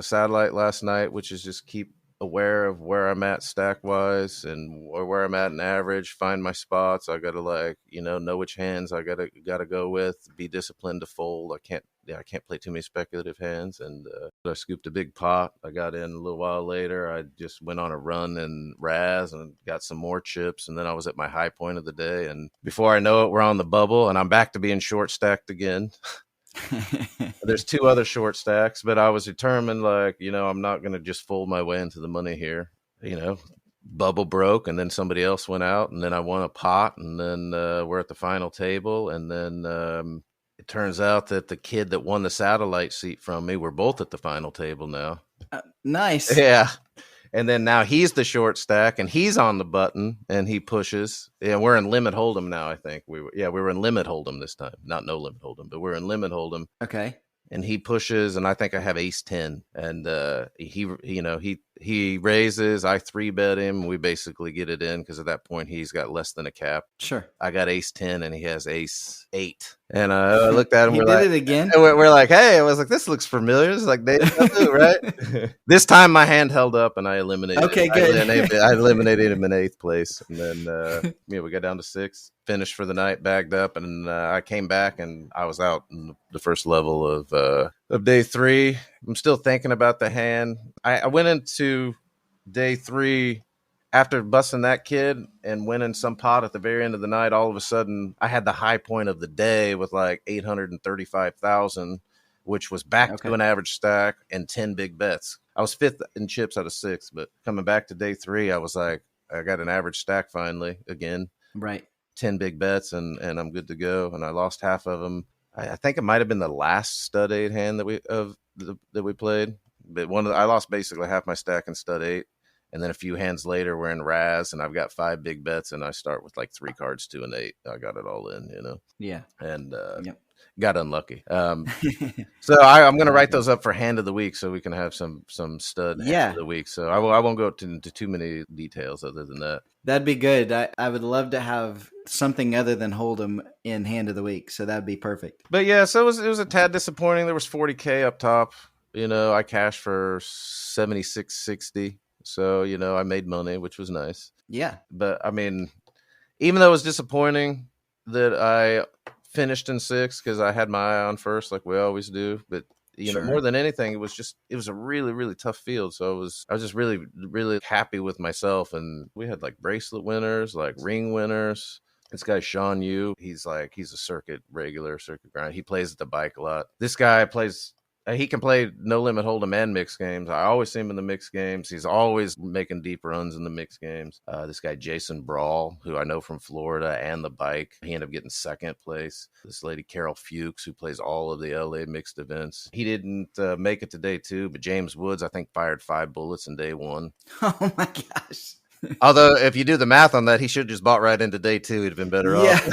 satellite last night, which is just keep aware of where I'm at stack wise and where I'm at in average, find my spots. I got to know which hands I got to go with, be disciplined to fold. I can't play too many speculative hands. And I scooped a big pot. I got in a little while later. I just went on a run and Raz and got some more chips. And then I was at my high point of the day. And before I know it, we're on the bubble and I'm back to being short stacked again. There's 2 other short stacks, but I was determined, I'm not going to just fold my way into the money here. Bubble broke and then somebody else went out and then I won a pot and then we're at the final table. And then it turns out that the kid that won the satellite seat from me, we're both at the final table now. Nice. Yeah. And then now he's the short stack and he's on the button and he pushes. Yeah, we're in limit hold'em now, I think. We were in limit hold'em this time. Not no limit hold'em, but we're in limit hold'em. Okay. And he pushes and I think I have ace 10 and he raises, I 3-bet him. We basically get it in because at that point he's got less than a cap. Sure. I got ace 10 and he has ace 8. And I looked at him. He did it again. We're like, hey, I was like, this looks familiar. It's like deja vu, right? This time my hand held up and I eliminated. Okay, good. I eliminated him in 8th place, and then we got down to 6th. Finished for the night, bagged up, and I came back and I was out in the first level of day 3. I'm still thinking about the hand. I went into day 3. After busting that kid and winning some pot at the very end of the night, all of a sudden I had the high point of the day with like 835,000, which was back to an average stack and 10 big bets. I was 5th in chips out of 6, but coming back to day 3, I was like, I got an average stack finally again. Right. 10 big bets and I'm good to go. And I lost half of them. I think it might have been the last stud 8 hand that we played, but I lost basically half my stack in stud 8. And then a few hands later, we're in Raz, and I've got 5 big bets, and I start with like 3 cards, 2 and 8. I got it all in, Yeah. And got unlucky. So I'm going to write those up for hand of the week, so we can have some stud hand of the week. So I won't go into too many details other than that. That'd be good. I would love to have something other than Hold'em in hand of the week, so that'd be perfect. But yeah, so it was a tad disappointing. There was 40K up top. I cashed for 76.60. So, I made money, which was nice. Yeah. But, I mean, even though it was disappointing that I finished in 6 because I had my eye on first like we always do. But, more than anything, it was a really, really tough field. So I was just really, really happy with myself. And we had like bracelet winners, like ring winners. This guy, Sean Yu, he's a circuit grind. He plays at the bike a lot. This guy he can play no limit hold'em and mixed games. I always see him in the mixed games. He's always making deep runs in the mixed games. This guy, Jason Brawl, who I know from Florida and the bike, he ended up getting 2nd place. This lady, Carol Fuchs, who plays all of the LA mixed events. He didn't make it to day 2, but James Woods, I think, fired 5 bullets in day 1. Oh my gosh. Although, if you do the math on that, he should have just bought right into day 2. He'd have been better off.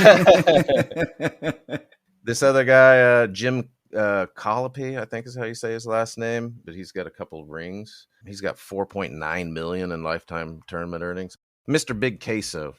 This other guy, Jim Colopy, I think is how you say his last name, but he's got a couple of rings. He's got 4.9 million in lifetime tournament earnings. Mr. Big Queso,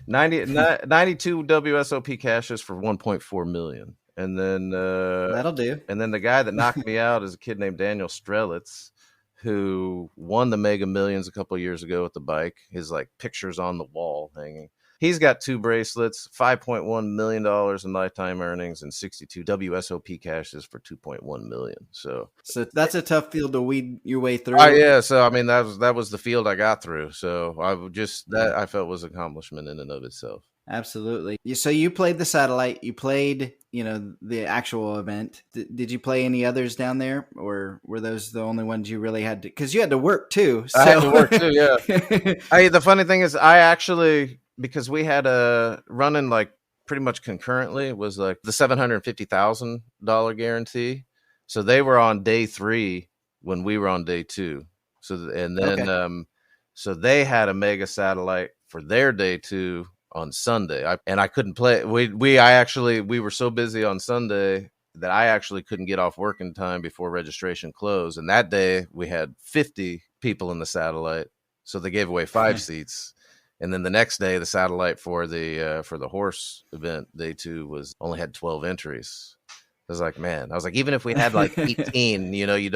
92 WSOP cashes for 1.4 million. And then that'll do. And then the guy that knocked me out is a kid named Daniel Strelitz, who won the Mega Millions a couple of years ago at the bike. His like pictures on the wall hanging. He's got 2 bracelets, $5.1 million in lifetime earnings, and 62 WSOP cashes for $2.1 million. So that's a tough field to weed your way through. Yeah. So I mean, that was the field I got through. So I felt was an accomplishment in and of itself. Absolutely. So you played the satellite. You played, the actual event. Did you play any others down there, or were those the only ones you really had to? Because you had to work too. So. I had to work too. Yeah. The funny thing is, I actually. Because we had a running like pretty much concurrently, it was like the $750,000 guarantee. So they were on day 3 when we were on day 2. So so they had a mega satellite for their day 2 on Sunday. I couldn't play. We were so busy on Sunday that I actually couldn't get off work in time before registration closed. And that day we had 50 people in the satellite. So they gave away 5 seats. And then the next day, the satellite for the horse event, day 2, only had 12 entries. I was like, man, even if we had like 18, you and I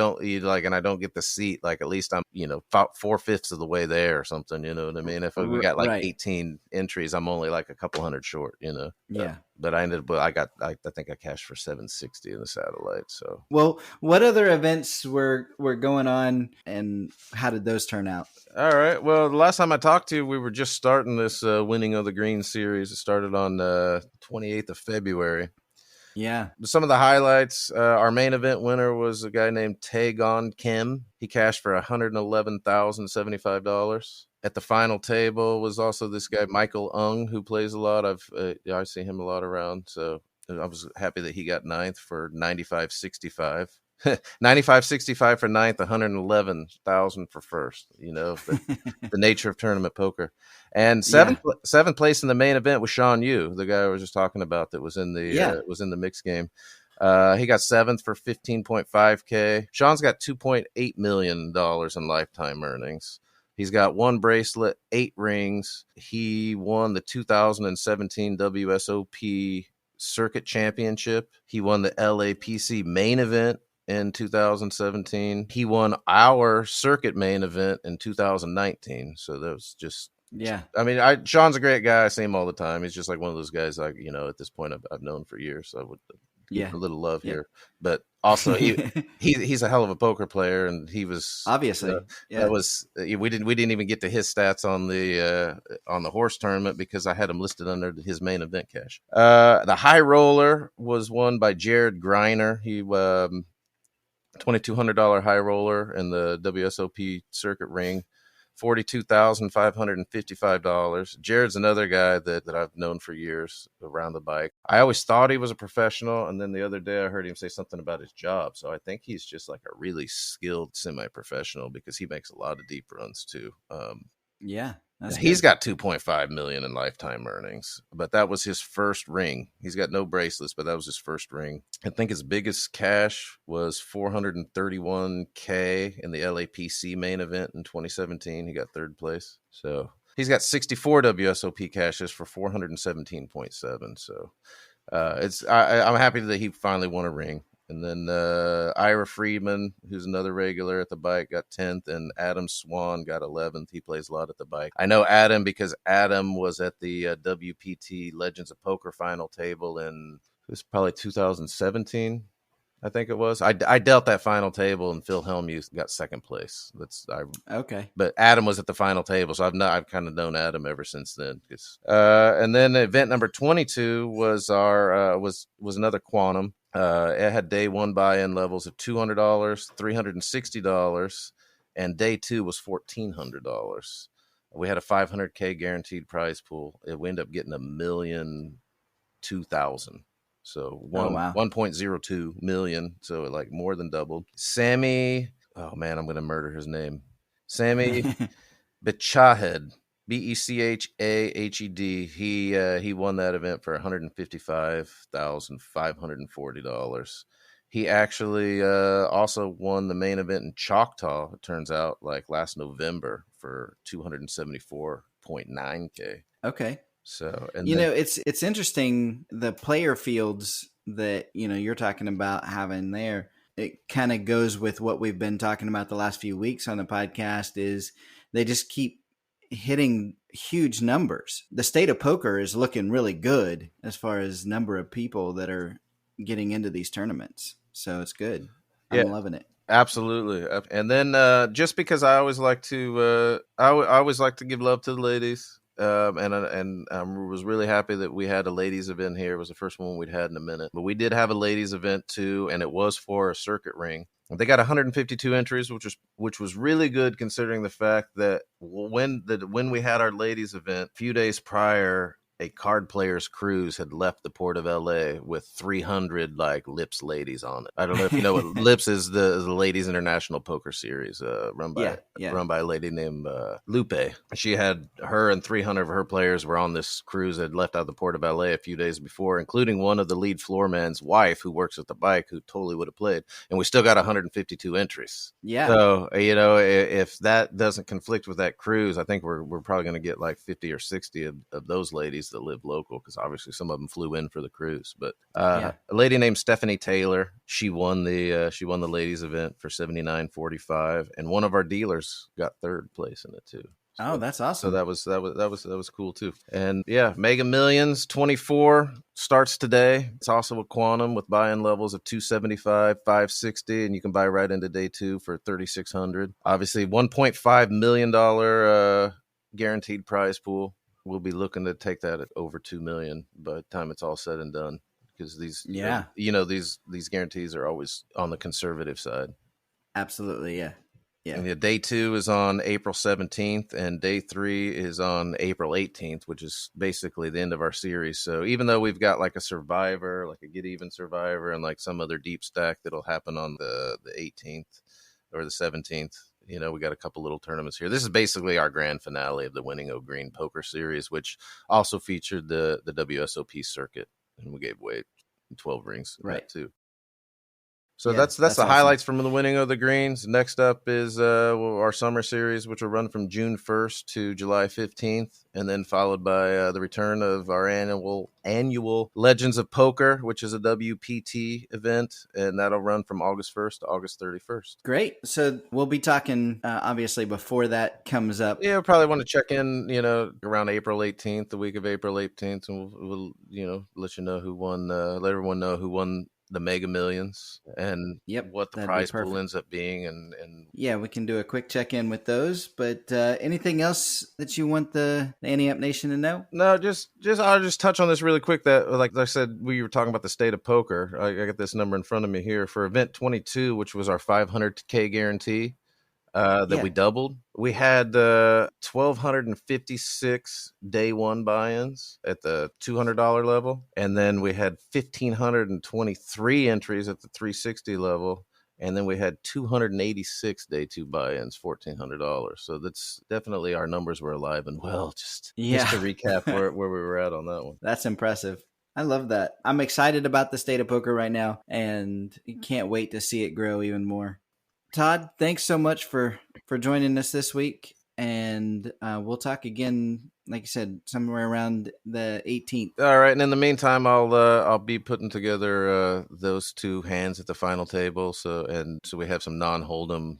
don't get the seat, like at least I'm, 4/5 of the way there or something, you know what I mean? If we got like Right. 18 entries, I'm only like a couple hundred short, Yeah. But I think I cashed for 760 in the satellite. So, well, what other events were going on, and how did those turn out? all right. Well, the last time I talked to you, we were just starting this Winning of the Green series. It started on 28th of February. Yeah. Some of the highlights, our main event winner was a guy named Taegon Kim. He cashed for $111,075. At the final table was also this guy, Michael Ung, who plays a lot. I see him a lot around. So I was happy that he got 9th for $95.65. $95.65 for 9th, $111,000 for first. The nature of tournament poker. And seventh place in the main event was Sean Yu, the guy I was just talking about that was in the mixed game. He got 7th for $15.5K. Sean's got $2.8 million in lifetime earnings. He's got 1 bracelet, 8 rings. He won the 2017 WSOP Circuit Championship. He won the LAPC main event in 2017. He won our circuit main event in 2019. So that was just, I mean, Sean's a great guy. I see him all the time. He's just like one of those guys, like, at this point I've known for years. So I would give a little love here, but also he's a hell of a poker player, and he was obviously, that was, we didn't even get to his stats on the horse tournament because I had him listed under his main event cash. The high roller was won by Jared Greiner. He, $2,200 high roller in the WSOP circuit ring, $42,555. Jared's another guy that I've known for years around the bike. I always thought he was a professional, and then the other day I heard him say something about his job. So I think he's just like a really skilled semi-professional because he makes a lot of deep runs too. He's got $2.5 million in lifetime earnings, but that was his first ring. He's got no bracelets, but that was his first ring. I think his biggest cash was $431K in the LAPC main event in 2017. He got 3rd place. So he's got 64 WSOP cashes for 417.7. So I'm happy that he finally won a ring. And then Ira Friedman, who's another regular at the bike, got 10th, and Adam Swan got 11th. He plays a lot at the bike. I know Adam because Adam was at the WPT Legends of Poker final table in, it was probably 2017, I think it was. I dealt that final table, and Phil Hellmuth got 2nd place. Okay. But Adam was at the final table, so I've kind of known Adam ever since then. And then event number 22 was was another Quantum. It had day 1 buy-in levels of $200, $360, and day 2 was $1,400. We had a $500K guaranteed prize pool. We ended up getting $1,002,000. So 1.02 million. So like more than doubled. Sammy, oh man, I'm gonna murder his name. Sammy Bechahed. Bechahed. He won that event for $155,540. He actually also won the main event in Choctaw, it turns out, like last November for $274.9K. Okay. So, and it's interesting, the player fields that, you're talking about having there. It kind of goes with what we've been talking about the last few weeks on the podcast, is they just keep hitting huge numbers. The state of poker is looking really good as far as number of people that are getting into these tournaments. So it's good. I'm loving it. Absolutely. And then just because I always like to I always like to give love to the ladies. And I was really happy that we had a ladies event here. It was the first one we'd had in a minute. But we did have a ladies event too, and it was for a circuit ring. They got 152 entries, which was really good considering the fact that when we had our ladies event, a few days prior, a card player's cruise had left the port of LA with 300 like Lips ladies on it. I don't know if you know what Lips is, the Ladies International Poker Series, run by a lady named Lupe. She had her and 300 of her players were on this cruise that had left out of the port of LA a few days before, including one of the lead floorman's wife who works at the bike, who totally would have played. And we still got 152 entries. Yeah. So, if that doesn't conflict with that cruise, I think we're probably going to get like 50 or 60 of those ladies that live local, because obviously some of them flew in for the cruise. But a lady named Stephanie Taylor, she won the ladies event for $79.45, and one of our dealers got third place in it too. So, that's awesome. So that was cool too. And yeah, Mega Millions 24 starts today. It's also a quantum with buy-in levels of 275, 560, and you can buy right into day 2 for 3,600. Obviously, $1.5 million guaranteed prize pool. We'll be looking to take that at over $2 million by the time it's all said and done, because these these guarantees are always on the conservative side. Absolutely, yeah. Yeah. And day 2 is on April 17th, and day 3 is on April 18th, which is basically the end of our series. So even though we've got like a survivor, like a get even survivor, and like some other deep stack that'll happen on the 18th or the 17th, we got a couple little tournaments here. This is basically our grand finale of the Winning O Green Poker Series, which also featured the WSOP circuit, and we gave away 12 rings right too. So that's the awesome highlights from the Winning of the Greens. Next up is our summer series, which will run from June 1st to July 15th, and then followed by the return of our annual Legends of Poker, which is a WPT event, and that'll run from August 1st to August 31st. Great. So we'll be talking, obviously, before that comes up. Yeah, we'll probably want to check in, around April 18th, the week of April 18th, and we'll let you know who won, let everyone know who won the Mega Millions and what the prize pool ends up being. And yeah, we can do a quick check-in with those. But anything else that you want the Ante Up Nation to know? No, I'll just touch on this really quick. That, like I said, we were talking about the state of poker. I got this number in front of me here for event 22, which was our 500K guarantee. We doubled. We had 1,256 day 1 buy-ins at the $200 level, and then we had 1,523 entries at the 360 level, and then we had 286 day 2 buy-ins, $1,400. So that's definitely, our numbers were alive and well. Just to recap where we were at on that one. That's impressive. I love that. I'm excited about the state of poker right now, and can't wait to see it grow even more. Todd, thanks so much for joining us this week, and we'll talk again, like you said, somewhere around the 18th. All right, and in the meantime, I'll be putting together those 2 hands at the final table, so we have some non-hold'em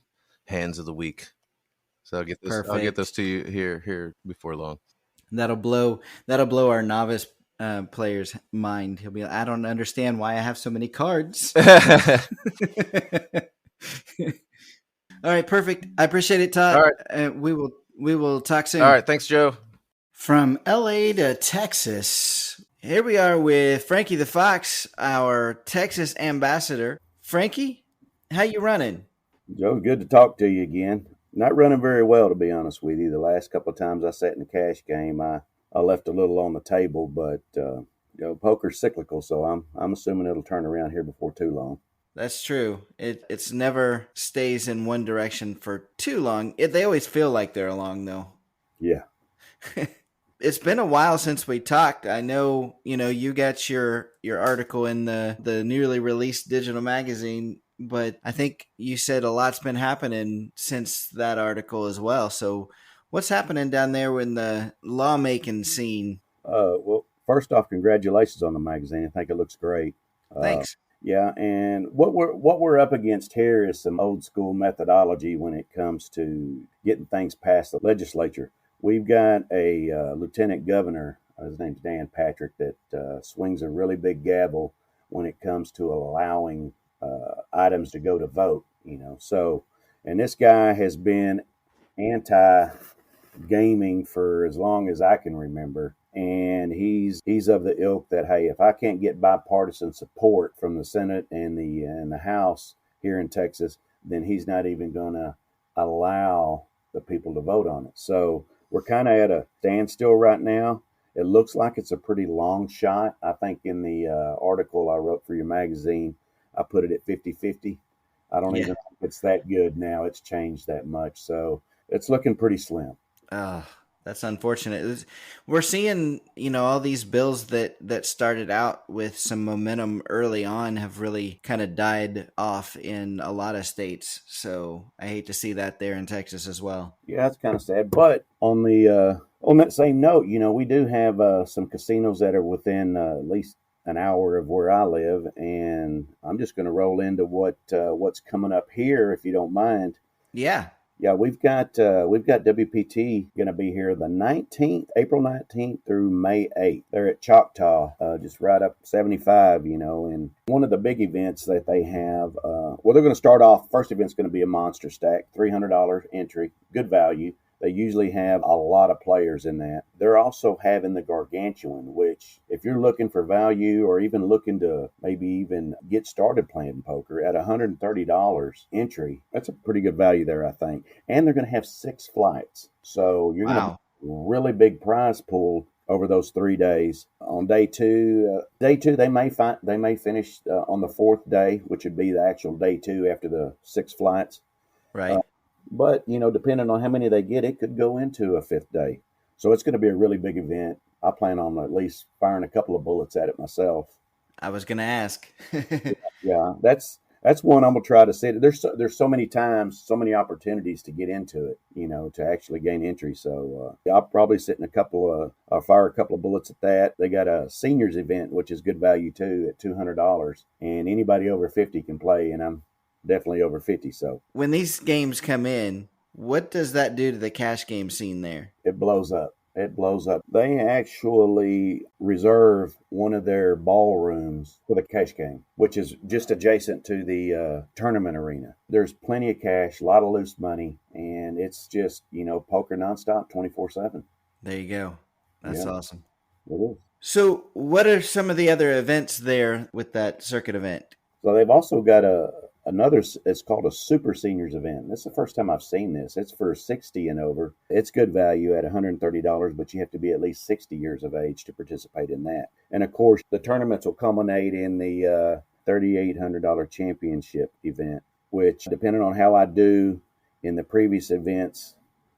hands of the week. So I'll get those to you here before long. That'll blow our novice player's mind. He'll be like, I don't understand why I have so many cards. All right, perfect. I appreciate it, Todd. All right. We will talk soon. All right, thanks, Joe. From LA to Texas, here we are with Frankie the Fox, our Texas ambassador. Frankie, how you running? Joe, good to talk to you again. Not running very well, to be honest with you. The last couple of times I sat in the cash game, I left a little on the table, but poker's cyclical, so I'm assuming it'll turn around here before too long. That's true. It's never stays in one direction for too long. They always feel like they're along, though. Yeah. It's been a while since we talked. I know, you got your article in the newly released digital magazine, but I think you said a lot's been happening since that article as well. So what's happening down there in the lawmaking scene? Well, first off, congratulations on the magazine. I think it looks great. Thanks. Yeah, and what we're up against here is some old school methodology when it comes to getting things past the legislature. We've got a lieutenant governor, his name's Dan Patrick, that swings a really big gavel when it comes to allowing items to go to vote. So, and this guy has been anti-gaming for as long as I can remember. And he's of the ilk that, hey, if I can't get bipartisan support from the Senate and the House here in Texas, then he's not even going to allow the people to vote on it. So we're kind of at a standstill right now. It looks like it's a pretty long shot. I think in the article I wrote for your magazine, I put it at 50-50. I don't Yeah. even think it's that good now. It's changed that much. So it's looking pretty slim. That's unfortunate. We're seeing, all these bills that started out with some momentum early on have really kind of died off in a lot of states. So I hate to see that there in Texas as well. Yeah, that's kind of sad. But on that same note, we do have some casinos that are within at least an hour of where I live, and I'm just going to roll into what's coming up here, if you don't mind. Yeah. Yeah, we've got WPT going to be here the 19th, April 19th through May 8th. They're at Choctaw, just right up 75, and one of the big events that they have, they're going to start off, first event's going to be a monster stack, $300 entry, good value. They usually have a lot of players in that. They're also having the Gargantuan, which if you're looking for value or even looking to maybe even get started playing poker at $130 entry, that's a pretty good value there, I think. And they're going to have 6 flights. So you're going to have a really big prize pool over those 3 days. On day two, they may finish on the 4th day, which would be the actual day 2 after the 6 flights. Right. But, depending on how many they get, it could go into a 5th day. So it's going to be a really big event. I plan on at least firing a couple of bullets at it myself. I was going to ask. Yeah, that's one I'm going to try to see. There's so many times, so many opportunities to get into it, to actually gain entry. So I'll probably I'll fire a couple of bullets at that. They got a seniors event, which is good value too, at $200. And anybody over 50 can play, and I'm definitely over 50. So when these games come in, what does that do to the cash game scene there? It blows up. They actually reserve one of their ballrooms for the cash game, which is just adjacent to the tournament arena. There's plenty of cash, a lot of loose money, and it's just, poker nonstop 24/7. There you go. That's awesome. It is. So what are some of the other events there with that circuit event? So they've also got another, it's called a super seniors event. This is the first time I've seen this. It's for 60 and over. It's good value at $130, but you have to be at least 60 years of age to participate in that. And of course, the tournaments will culminate in the $3,800 championship event, which, depending on how I do in the previous events,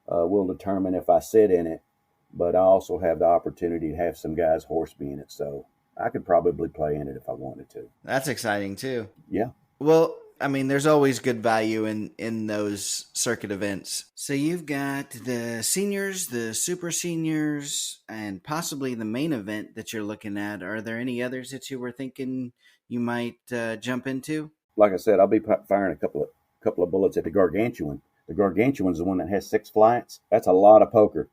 will determine if I sit in it. But I also have the opportunity to have some guys horse me in it. So I could probably play in it if I wanted to. That's exciting too. Yeah. Well, I mean, there's always good value in those circuit events. So you've got the seniors, the super seniors, and possibly the main event that you're looking at. Are there any others that you were thinking you might jump into? Like I said, I'll be firing a couple of bullets at the Gargantuan. The Gargantuan's the one that has 6 flights. That's a lot of poker.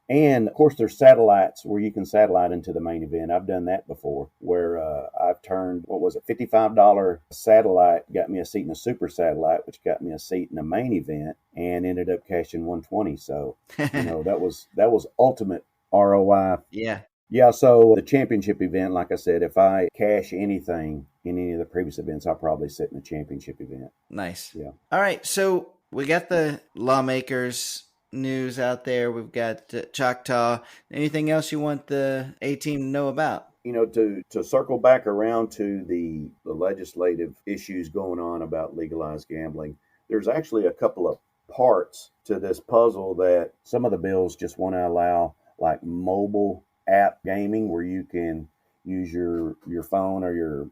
And, of course, there's satellites where you can satellite into the main event. I've done that before, where I've turned, $55 satellite got me a seat in a super satellite, which got me a seat in the main event, and ended up cashing 120. So, that was ultimate ROI. Yeah. Yeah, so the championship event, like I said, if I cash anything in any of the previous events, I'll probably sit in the championship event. Nice. Yeah. All right, so we got the lawmakers news out there. We've got Choctaw. Anything else you want the A-team to know about? To circle back around to the legislative issues going on about legalized gambling, there's actually a couple of parts to this puzzle that some of the bills just want to allow, like mobile app gaming, where you can use your phone or your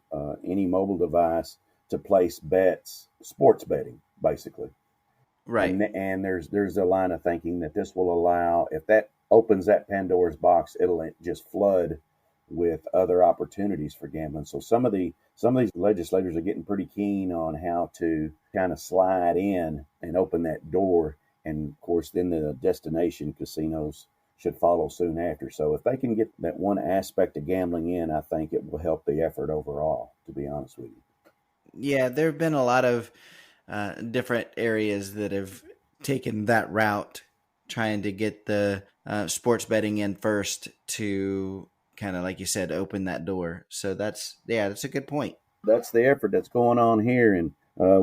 any mobile device to place bets, sports betting, basically. Right. And there's a line of thinking that this will allow, if that opens that Pandora's box, it'll just flood with other opportunities for gambling. So some of these legislators are getting pretty keen on how to kind of slide in and open that door. And of course, then the destination casinos should follow soon after. So if they can get that one aspect of gambling in, I think it will help the effort overall, to be honest with you. Yeah, there have been a lot of different areas that have taken that route, trying to get the sports betting in first to kind of, like you said, open that door. So that's a good point. That's the effort that's going on here, and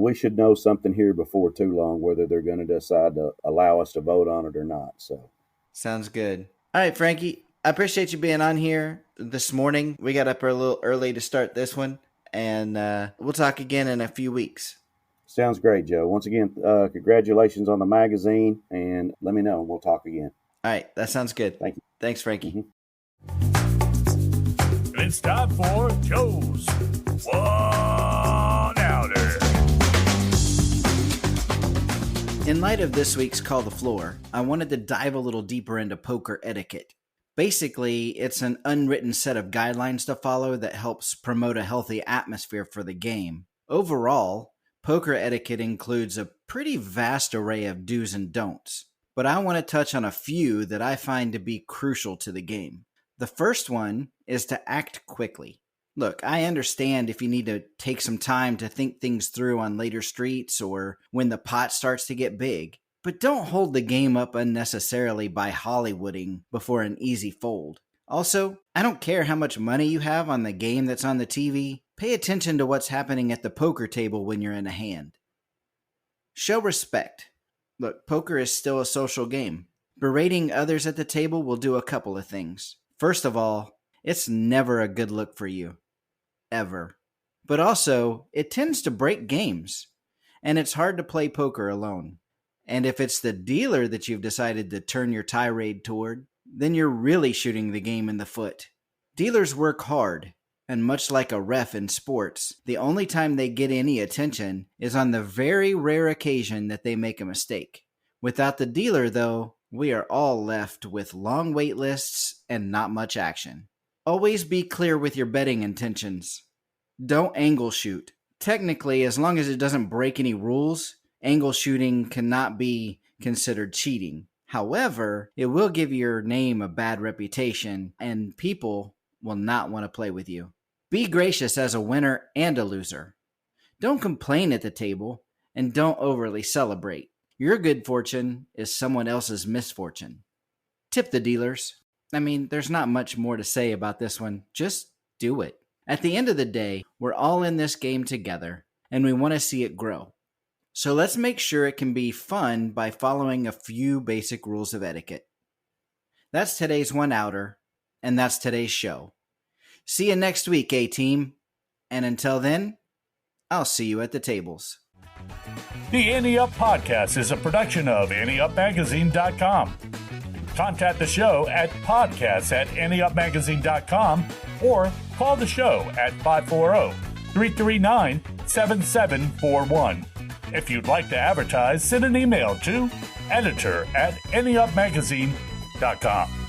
we should know something here before too long, whether they're going to decide to allow us to vote on it or not. So, sounds good. All right, Frankie. I appreciate you being on here this morning. We got up a little early to start this one, and we'll talk again in a few weeks. Sounds great, Joe. Once again, congratulations on the magazine, and let me know, and we'll talk again. All right, that sounds good. Thank you. Thanks, Frankie. It's time for Joe's 1 Outer. In light of this week's Call the Floor, I wanted to dive a little deeper into poker etiquette. Basically, it's an unwritten set of guidelines to follow that helps promote a healthy atmosphere for the game. Overall, poker etiquette includes a pretty vast array of do's and don'ts, but I want to touch on a few that I find to be crucial to the game. The first one is to act quickly. Look, I understand if you need to take some time to think things through on later streets or when the pot starts to get big, but don't hold the game up unnecessarily by Hollywooding before an easy fold. Also, I don't care how much money you have on the game that's on the TV, pay attention to what's happening at the poker table when you're in a hand. Show respect. Look, poker is still a social game. Berating others at the table will do a couple of things. First of all, it's never a good look for you. Ever. But also, it tends to break games, and it's hard to play poker alone. And if it's the dealer that you've decided to turn your tirade toward, then you're really shooting the game in the foot. Dealers work hard, and much like a ref in sports, the only time they get any attention is on the very rare occasion that they make a mistake. Without the dealer, though, we are all left with long wait lists and not much action. Always be clear with your betting intentions. Don't angle shoot. Technically, as long as it doesn't break any rules, angle shooting cannot be considered cheating. However, it will give your name a bad reputation, and people will not want to play with you. Be gracious as a winner and a loser. Don't complain at the table, and don't overly celebrate. Your good fortune is someone else's misfortune. Tip the dealers. I mean, there's not much more to say about this one. Just do it. At the end of the day, we're all in this game together, and we want to see it grow. So let's make sure it can be fun by following a few basic rules of etiquette. That's today's 1 Outer, and that's today's show. See you next week, A-Team. And until then, I'll see you at the tables. The Ante Up Podcast is a production of AnteUpMagazine.com. Contact the show at podcasts@anteupmagazine.com or call the show at 540-339-7741. If you'd like to advertise, send an email to editor@anteupmagazine.com.